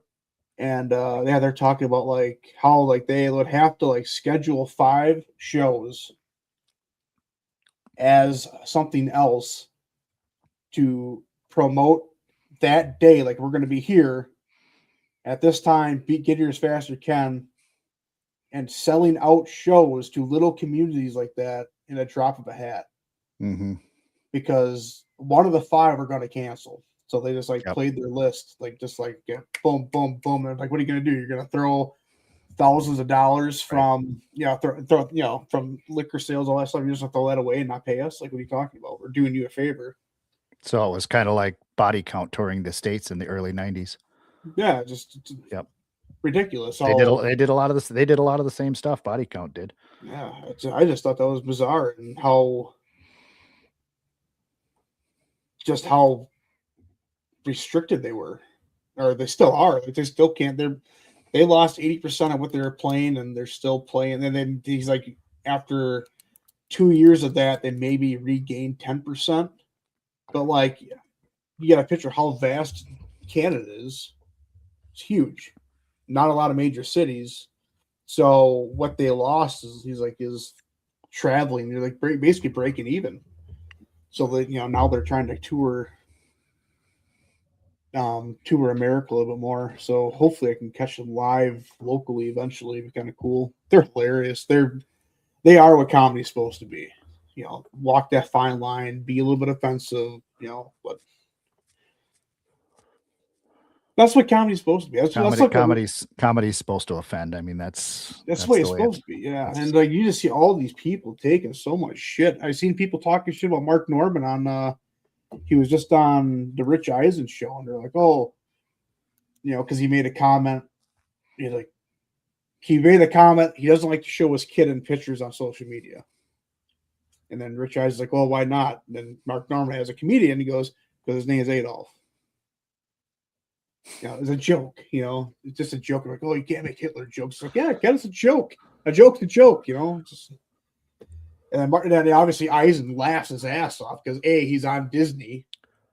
And they're talking about like how like they would have to like schedule 5 shows as something else to promote that day. Like we're going to be here at this time, get here as fast as you can, and selling out shows to little communities like that in a drop of a hat. Mm-hmm. Because one of the 5 are going to cancel. So they just like Yep. played their list, like just like boom, boom, boom. And like, what are you gonna do? You're gonna throw thousands of dollars from from liquor sales, all that stuff. You're just gonna throw that away and not pay us? Like, what are you talking about? We're doing you a favor. So it was kind of like Body Count touring the States in the early 90s. Yeah, just Yep. ridiculous. They did a lot of this. They did a lot of the same stuff Body Count did. Yeah, I just thought that was bizarre, and how restricted they were, or they still are. Like, they still can't. They lost 80% of what they were playing, and they're still playing. And then he's like, after 2 years of that, they maybe regained 10%. But like, you got to picture how vast Canada is. It's huge. Not a lot of major cities. So what they lost is traveling. They're like basically breaking even. So that now they're trying to tour America a little bit more. So hopefully I can catch them live locally eventually. It'd be kind of cool. They're hilarious. They are what comedy's supposed to be. Walk that fine line, be a little bit offensive, but that's what comedy's supposed to be. That's like Comedy's supposed to offend. I mean, that's the way it's supposed to be. Yeah. And like, you just see all these people taking so much shit. I've seen people talking shit about Mark Norman on he was just on the Rich Eisen show, and they're like, oh, because he made a comment. He made a comment. He doesn't like to show his kid in pictures on social media. And then Rich Eisen's like, well, why not? And then Mark Norman has a comedian. He goes, because his name is Adolf. It's a joke. It's just a joke. I'm like, oh, you can't make Hitler jokes. It's like, yeah, it's a joke. A joke's a joke. And then obviously Eisen laughs his ass off because he's on Disney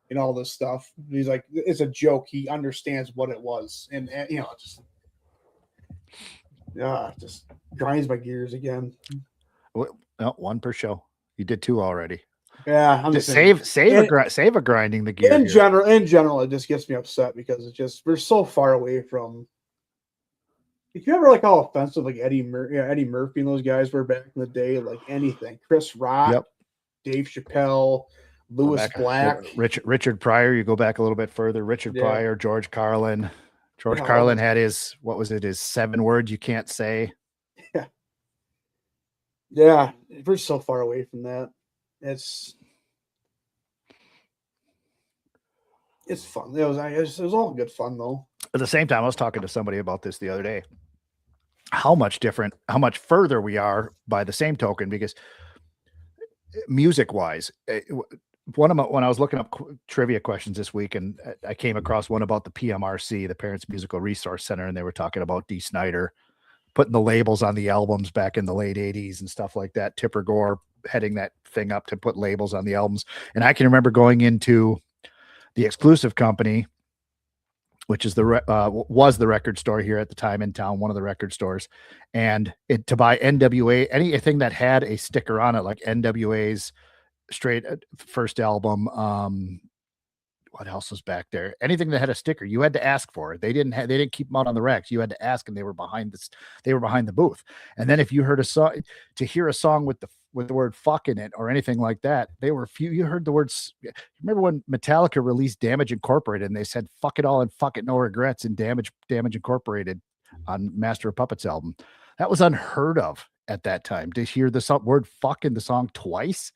and all this stuff. He's like, it's a joke. He understands what it was, and just grinds my gears again. Well, one per show. You did 2 already. Yeah, I'm just saying, save a grinding the gear. In general, it just gets me upset because we're so far away from. If you ever like how offensive like Eddie Murphy and those guys were back in the day, like anything, Chris Rock, Dave Chappelle, Louis Black, Richard Pryor. You go back a little bit further. Richard Pryor, George Carlin. George Carlin had his 7 words you can't say. Yeah, we're so far away from that. It's fun. It was all good fun though. At the same time, I was talking to somebody about this the other day. How much further we are by the same token, because music wise, when I was looking up trivia questions this week, and I came across one about the PMRC, the Parents Musical Resource Center, and they were talking about Dee Snider putting the labels on the albums back in the late 80s and stuff like that. Tipper Gore heading that thing up to put labels on the albums. And I can remember going into the Exclusive Company, which is was the record store here at the time in town, one of the record stores, and to buy NWA, anything that had a sticker on it, like NWA's straight first album. What else was back there? Anything that had a sticker, you had to ask for it. They didn't keep them out on the racks. You had to ask, and they were behind the booth. And then if you heard a song, to hear a song with the word fuck in it or anything like that, they were few. You heard the words. Remember when Metallica released Damage Incorporated and they said fuck it all and fuck it no regrets in Damage Incorporated on Master of Puppets album? That was unheard of at that time, to hear the word fuck in the song twice.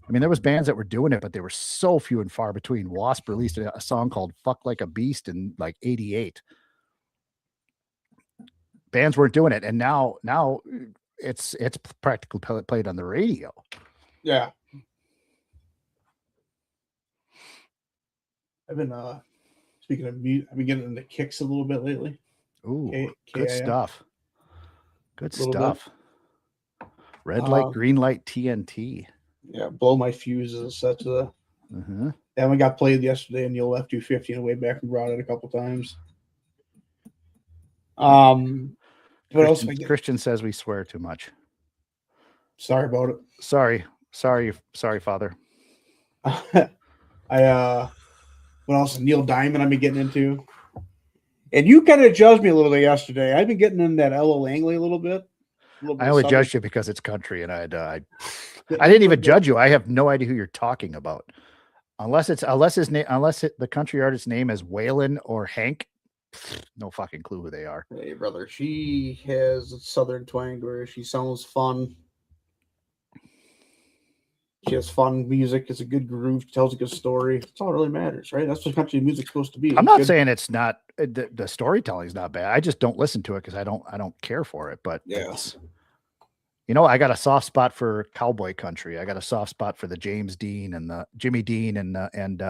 I mean, there was bands that were doing it, but they were so few and far between. Wasp released a song called Fuck Like a Beast in like 88. Bands weren't doing it. And now it's practically played on the radio. Yeah. I've been speaking of music, I've been getting into Kicks a little bit lately. Ooh, good stuff. Good Little stuff. Red light, green light, TNT. Yeah, Blow My Fuses. That's Mm-hmm. And we got played yesterday, and Neil left 250 on the way back and brought it a couple times. What else? Christian says we swear too much. Sorry about it. Sorry, Father. What else? Neil Diamond I've been getting into. And you kind of judged me a little bit yesterday. I've been getting in that Ella Langley a little bit. I only judged you because it's country, and I didn't even judge you. I have no idea who you're talking about. unless his name, the country artist's name is Waylon or Hank. No fucking clue who they are. Hey, brother, she has a southern twang where she sounds fun. She has fun music. It's a good groove. Tells a good story. That's all that really matters, right? That's what country music's supposed to be. I'm not Good- saying it's not the storytelling's not bad. I just don't listen to it because I don't care for it. But Yeah. it's, you know, I got a soft spot for cowboy country. I got a soft spot for the James Dean and the Jimmy Dean and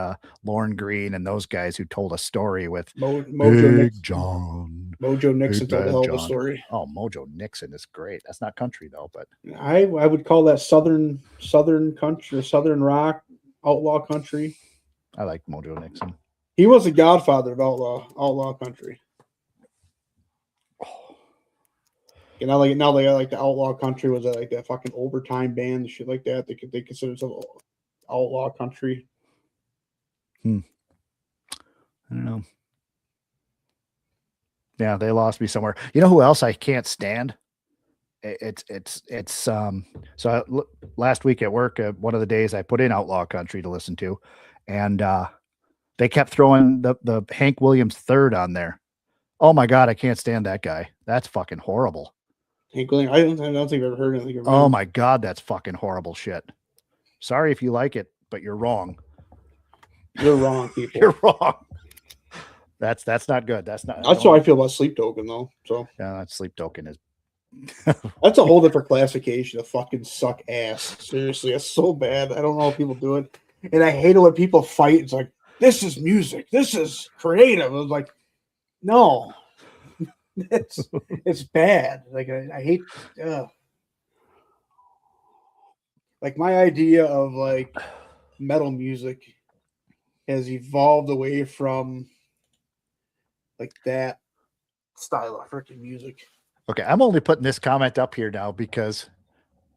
Lauren Green and those guys who told a story with Mojo Big Nixon. John. Mojo Nixon Big told a Bad hell of a John. story. Oh, Mojo Nixon is great. That's not country though, but I would call that southern country or southern rock, outlaw country. I like Mojo Nixon. He was the godfather of outlaw country. And now they got like the outlaw country was like that fucking overtime band and shit like that. They consider themselves outlaw country. I don't know. Yeah, they lost me somewhere. You know who else I can't stand? Last week at work, one of the days I put in outlaw country to listen to, and they kept throwing the Hank Williams third on there. Oh my God, I can't stand that guy. That's fucking horrible. Hank Williams, I don't think I've ever heard anything of him. Oh my God, that's fucking horrible shit. Sorry if you like it, but you're wrong. You're wrong, people. You're wrong. That's not good. That's not. That's how I feel about Sleep Token, though. So Yeah, that Sleep Token is. that's a whole different classification of fucking suck ass. Seriously, it's so bad. I don't know how people do it, and I hate it when people fight. It's like, this is music. This is creative. I was like, no, it's bad. Like I hate. Like my idea of like metal music has evolved away from like that style of freaking music. Okay, I'm only putting this comment up here now because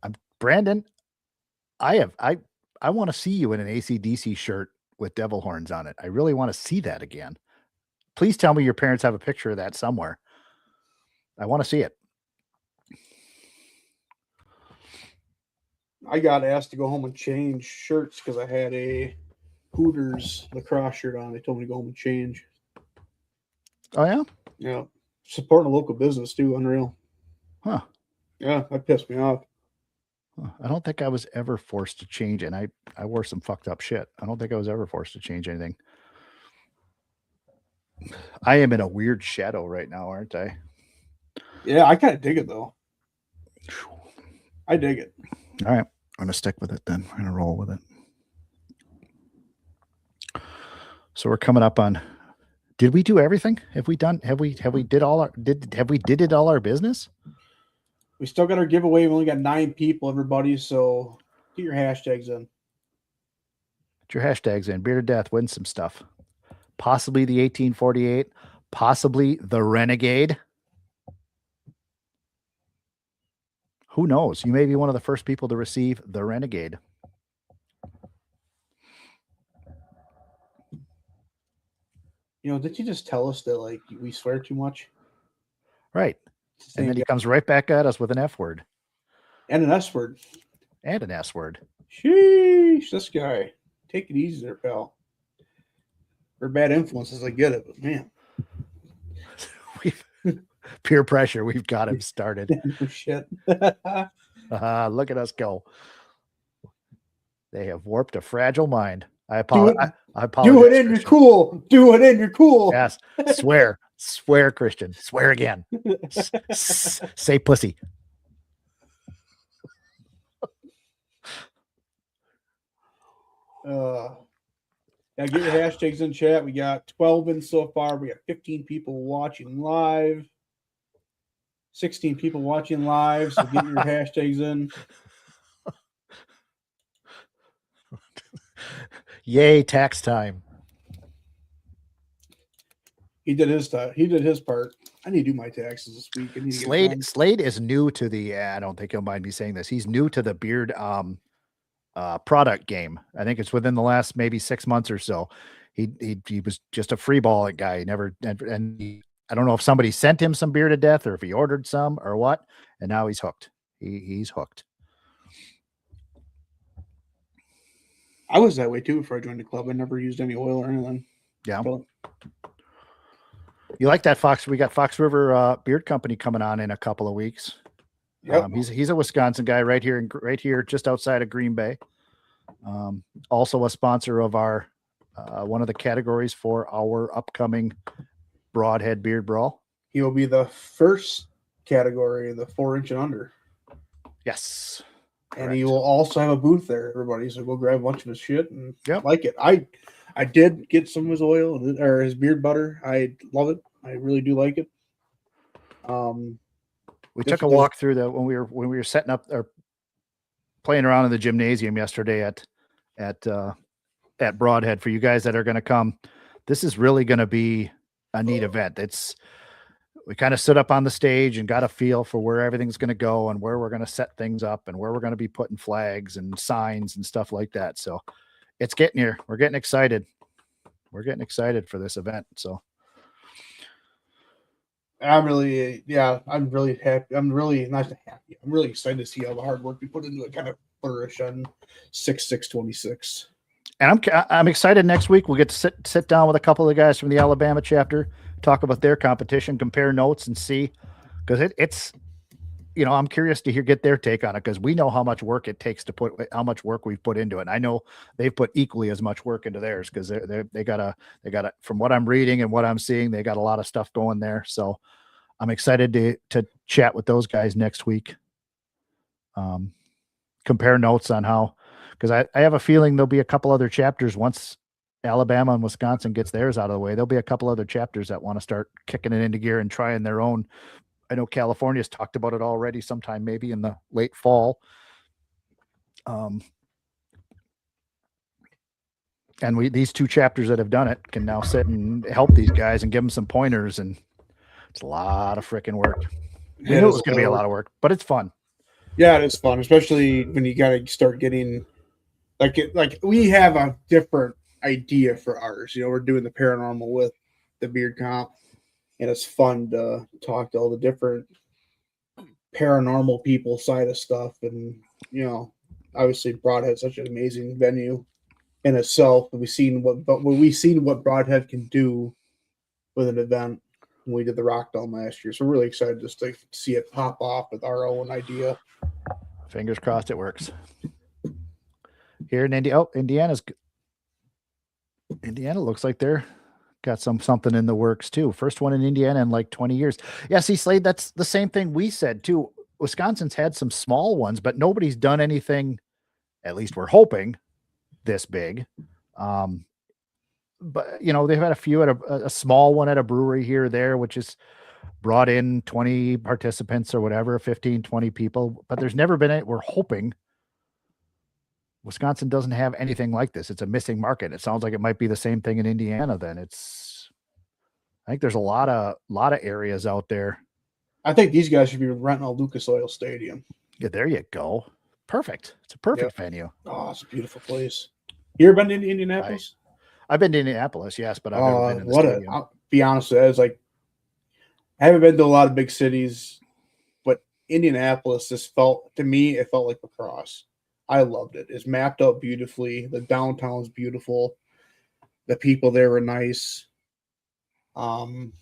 I'm Brandon. I want to see you in an AC/DC shirt with devil horns on it. I really want to see that again. Please tell me your parents have a picture of that somewhere. I want to see it. I got asked to go home and change shirts because I had a Hooters lacrosse shirt on. They told me to go home and change. Oh yeah? Yeah. Supporting a local business too, unreal. Huh. Yeah, that pissed me off. I don't think I was ever forced to change, and I wore some fucked up shit. I don't think I was ever forced to change anything. I am in a weird shadow right now, aren't I? Yeah, I kind of dig it though. I dig it. All right. I'm gonna stick with it then. I'm gonna roll with it. So we're coming up on. Did we do everything? Have we did it all our business? We still got our giveaway. We only got 9 people, everybody. So get your hashtags in. Get your hashtags in. Bearded Death, win some stuff. Possibly the 1848, possibly the Renegade. Who knows? You may be one of the first people to receive the Renegade. You know, did you just tell us that like we swear too much? Right. And then he comes right back at us with an F word. And an S word. And an S word. Sheesh, this guy. Take it easy there, pal. We're bad influences, I get it, but man. Peer pressure. We've got him started. Shit. Look at us go. They have warped a fragile mind. I apologize. I apologize. Do it in your cool. Do it in your cool. Yes. Swear. Swear, Christian. Swear again. Say pussy. Yeah, get your hashtags in chat. We got 12 in so far. We got 15 people watching live. 16 people watching live. So get your hashtags in. Yay, tax time. He did his time. He did his part. I need to do my taxes this week. I need to get it done. Slade is new to the. I don't think he'll mind me saying this. He's new to the beard product game. I think it's within the last maybe 6 months or so. He was just a free ball guy. He never and I don't know if somebody sent him some Bearded Death or if he ordered some or what. And now he's hooked. He's hooked. I was that way too before I joined the club. I never used any oil or anything. Yeah. But You like that Fox? We got Fox River Beard Company coming on in a couple of weeks. yep. He's a Wisconsin guy right here just outside of Green Bay. Also a sponsor of our one of the categories for our upcoming Broadhead Beard Brawl. He will be the first category, the 4-inch and under. Yes. And he will also have a booth there, everybody. So go grab a bunch of his shit and Yep. like it. I did get some of his oil or his beard butter. I love it. I really do like it. We took a walk through when we were setting up or playing around in the gymnasium yesterday at Broadhead. For you guys that are going to come, this is really going to be a neat event. We kind of stood up on the stage and got a feel for where everything's going to go and where we're going to set things up and where we're going to be putting flags and signs and stuff like that. So it's getting here. We're getting excited. We're getting excited for this event. So I'm really happy. I'm really not happy. I'm really excited to see all the hard work we put into it kind of flourish on 6/6/26. And I'm excited. Next week we'll get to sit down with a couple of the guys from the Alabama chapter, talk about their competition, compare notes, and see, because it's I'm curious to get their take on it, because we know how much work it takes to how much work we've put into it. And I know they've put equally as much work into theirs, because they got a from what I'm reading and what I'm seeing, they got a lot of stuff going there. So I'm excited to chat with those guys next week. Compare notes on how. Because I have a feeling there'll be a couple other chapters once Alabama and Wisconsin gets theirs out of the way. There'll be a couple other chapters that want to start kicking it into gear and trying their own. I know California's talked about it already sometime maybe in the late fall. And these two chapters that have done it can now sit and help these guys and give them some pointers. And it's a lot of freaking work. I knew it was going to be a lot of work, but it's fun. Yeah, it is fun, especially when you got to start getting like we have a different idea for ours. We're doing the paranormal with the beard comp, and it's fun to talk to all the different paranormal people side of stuff. And obviously Broadhead's such an amazing venue in itself. We've seen what Broadhead can do with an event when we did the Rock Dome last year. So we're really excited just to see it pop off with our own idea. Fingers crossed it works. Here in Indiana looks like they're got something in the works too. First one in Indiana in like 20 years. Yeah, see, Slade, that's the same thing we said too. Wisconsin's had some small ones, but nobody's done anything, at least we're hoping, this big. But they've had a few at a small one at a brewery here or there, which is brought in 20 participants or whatever, 15, 20 people, but there's never been we're hoping. Wisconsin doesn't have anything like this. It's a missing market. It sounds like it might be the same thing in Indiana. Then I think there's a lot of areas out there. I think these guys should be renting a Lucas Oil Stadium. Yeah, there you go. Perfect. It's a perfect venue. Oh, it's a beautiful place. You ever been to Indianapolis? I've been to Indianapolis, yes, but I've never been in the stadium. I'll be honest with you, it's like I haven't been to a lot of big cities, but Indianapolis felt like lacrosse. I loved it. It's mapped out beautifully. The downtown's beautiful. The people there were nice. It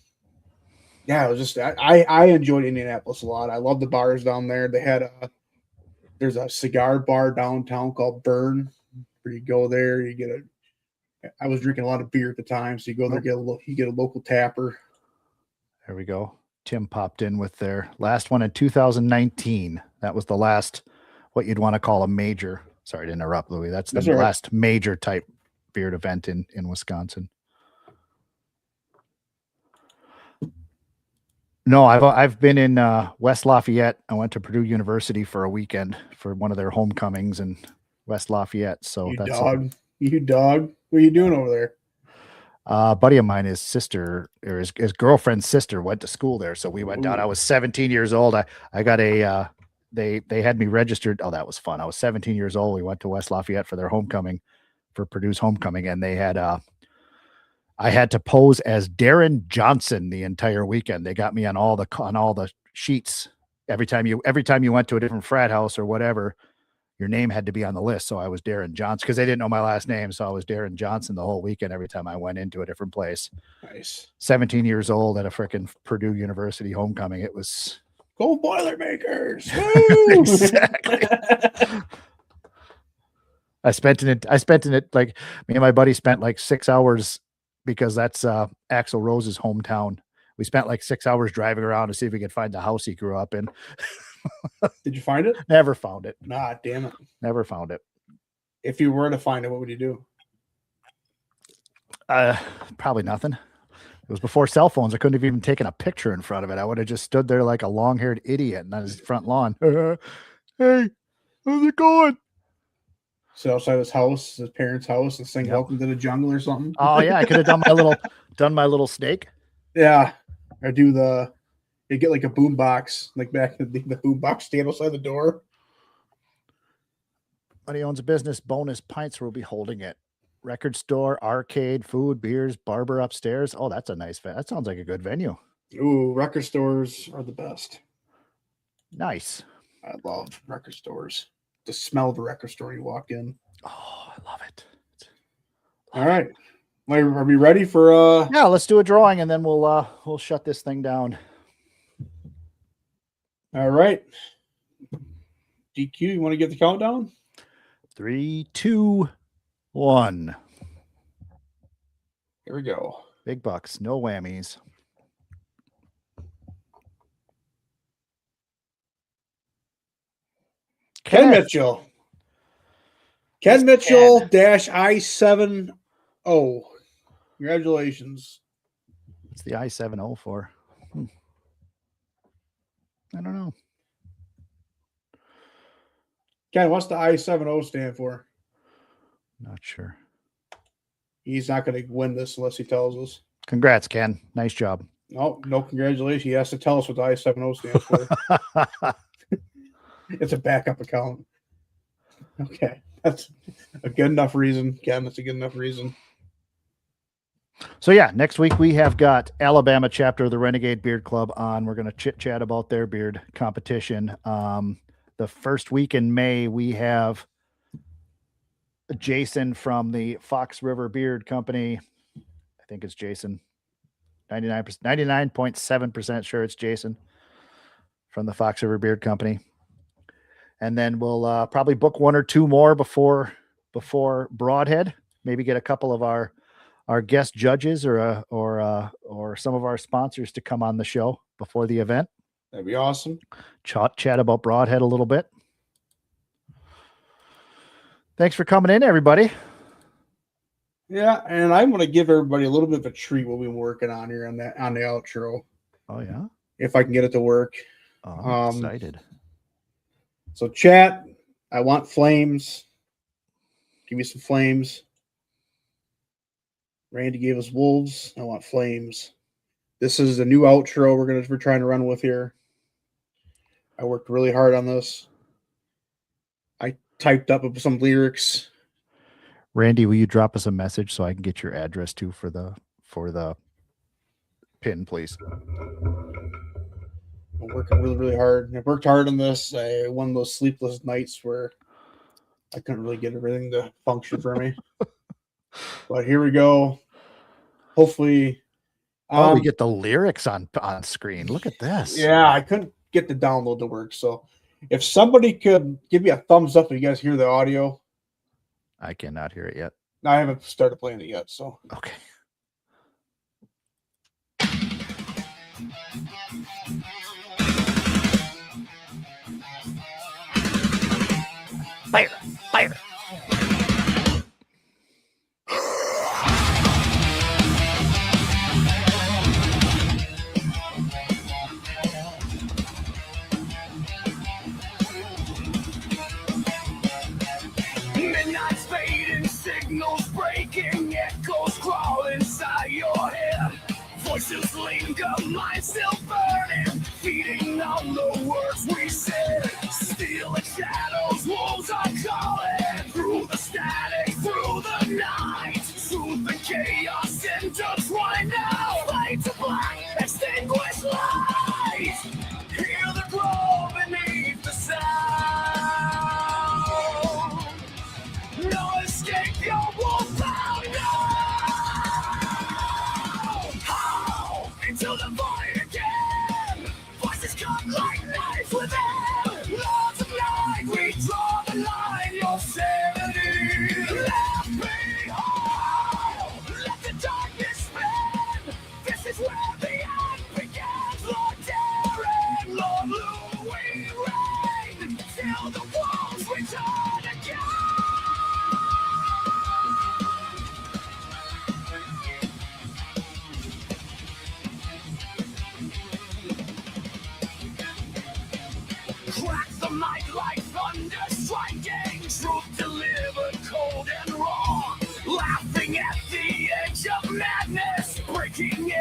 was just I enjoyed Indianapolis a lot. I love the bars down there. There's a cigar bar downtown called Burn, where you go there, I was drinking a lot of beer at the time, so you go there, you get a local tapper. There we go. Tim popped in with their last one in 2019. That was the last, what you'd want to call a major. Sorry to interrupt, Louis. That's the last major type beard event in Wisconsin. No, I've been in West Lafayette. I went to Purdue University for a weekend for one of their homecomings in West Lafayette. So you dog. What are you doing over there? A buddy of mine, his sister or his girlfriend's sister went to school there. So we went down. I was 17 years old. I got they had me registered. Oh, that was fun. I was 17 years old. We went to West Lafayette for their homecoming, for Purdue's homecoming. And they had, I had to pose as Darren Johnson the entire weekend. They got me on all the sheets. Every time you went to a different frat house or whatever, your name had to be on the list. So I was Darren Johnson because they didn't know my last name. So I was Darren Johnson the whole weekend every time I went into a different place. Nice. 17 years old at a freaking Purdue University homecoming. It was Go Boilermakers. exactly. I spent in it like me and my buddy spent like 6 hours because that's Axl Rose's hometown. We spent like 6 hours driving around to see if we could find the house he grew up in. Did you find it? Never found it. Nah, damn it. Never found it. If you were to find it, what would you do? Probably nothing. It was before cell phones. I couldn't have even taken a picture in front of it. I would have just stood there like a long-haired idiot on his front lawn. Hey, how's it going? Sit outside his house, his parents' house, and sing "Welcome to the Jungle" or something. Oh yeah, I could have done my little snake. Yeah, or do you get like a boom box, like back in the boom box stand outside the door. When he owns a business, Bonus Pints will be holding it. Record store, arcade, food, beers, barber upstairs. Oh, that's a nice that sounds like a good venue. Ooh, record stores are the best. Nice. I love record stores. The smell of a record store you walk in. Oh, I love it. All right. Are we ready for Yeah, let's do a drawing and then we'll shut this thing down. All right. DQ, you want to get the countdown? 3, 2, 1. Here we go. Big bucks, no whammies. Ken Mitchell. Ken Mitchell dash I-70. Congratulations. What's the I-70 for? I don't know. Ken, what's the I-70 stand for? Not sure. He's not going to win this unless he tells us. Congrats, Ken. Nice job. No congratulations. He has to tell us what the I-70 stands for. It's a backup account. Okay. That's a good enough reason. Ken, that's a good enough reason. So yeah, next week we have got Alabama chapter of the Renegade Beard Club on. We're going to chit chat about their beard competition. The first week in May, we have Jason from the Fox River Beard Company. I think it's Jason. 99.7% sure it's Jason from the Fox River Beard Company. And then we'll probably book one or two more before Broadhead. Maybe get a couple of our guest judges or some of our sponsors to come on the show before the event. That'd be awesome. Chat about Broadhead a little bit. Thanks for coming in, everybody. Yeah, and I'm going to give everybody a little bit of a treat what we've been working on here on the outro. Oh yeah, if I can get it to work. oh, I'm excited. So chat, I want flames. Give me some flames. Randy gave us wolves. I want flames. This is the new outro we're trying to run with here. I worked really hard on this. I typed up some lyrics. Randy, will you drop us a message so I can get your address too for the pin, please? I'm working really, really hard. I worked hard on this. I one of those sleepless nights where I couldn't really get everything to function for me. But here we go. Hopefully, we get the lyrics on screen. Look at this. Yeah, I couldn't get the download to work. So if somebody could give me a thumbs up if you guys hear the audio. I cannot hear it yet. I haven't started playing it yet. So okay. Fire! Fire! Midnight's fading, signals breaking, echoes crawl inside your head. Voices linger, minds still burning, feeding on the words we said. Still in shadows, wolves are calling, through the static, through the night. Truth and chaos intertwined now. Fade to black, extinguished light. Hear the glow beneath the sound. breaking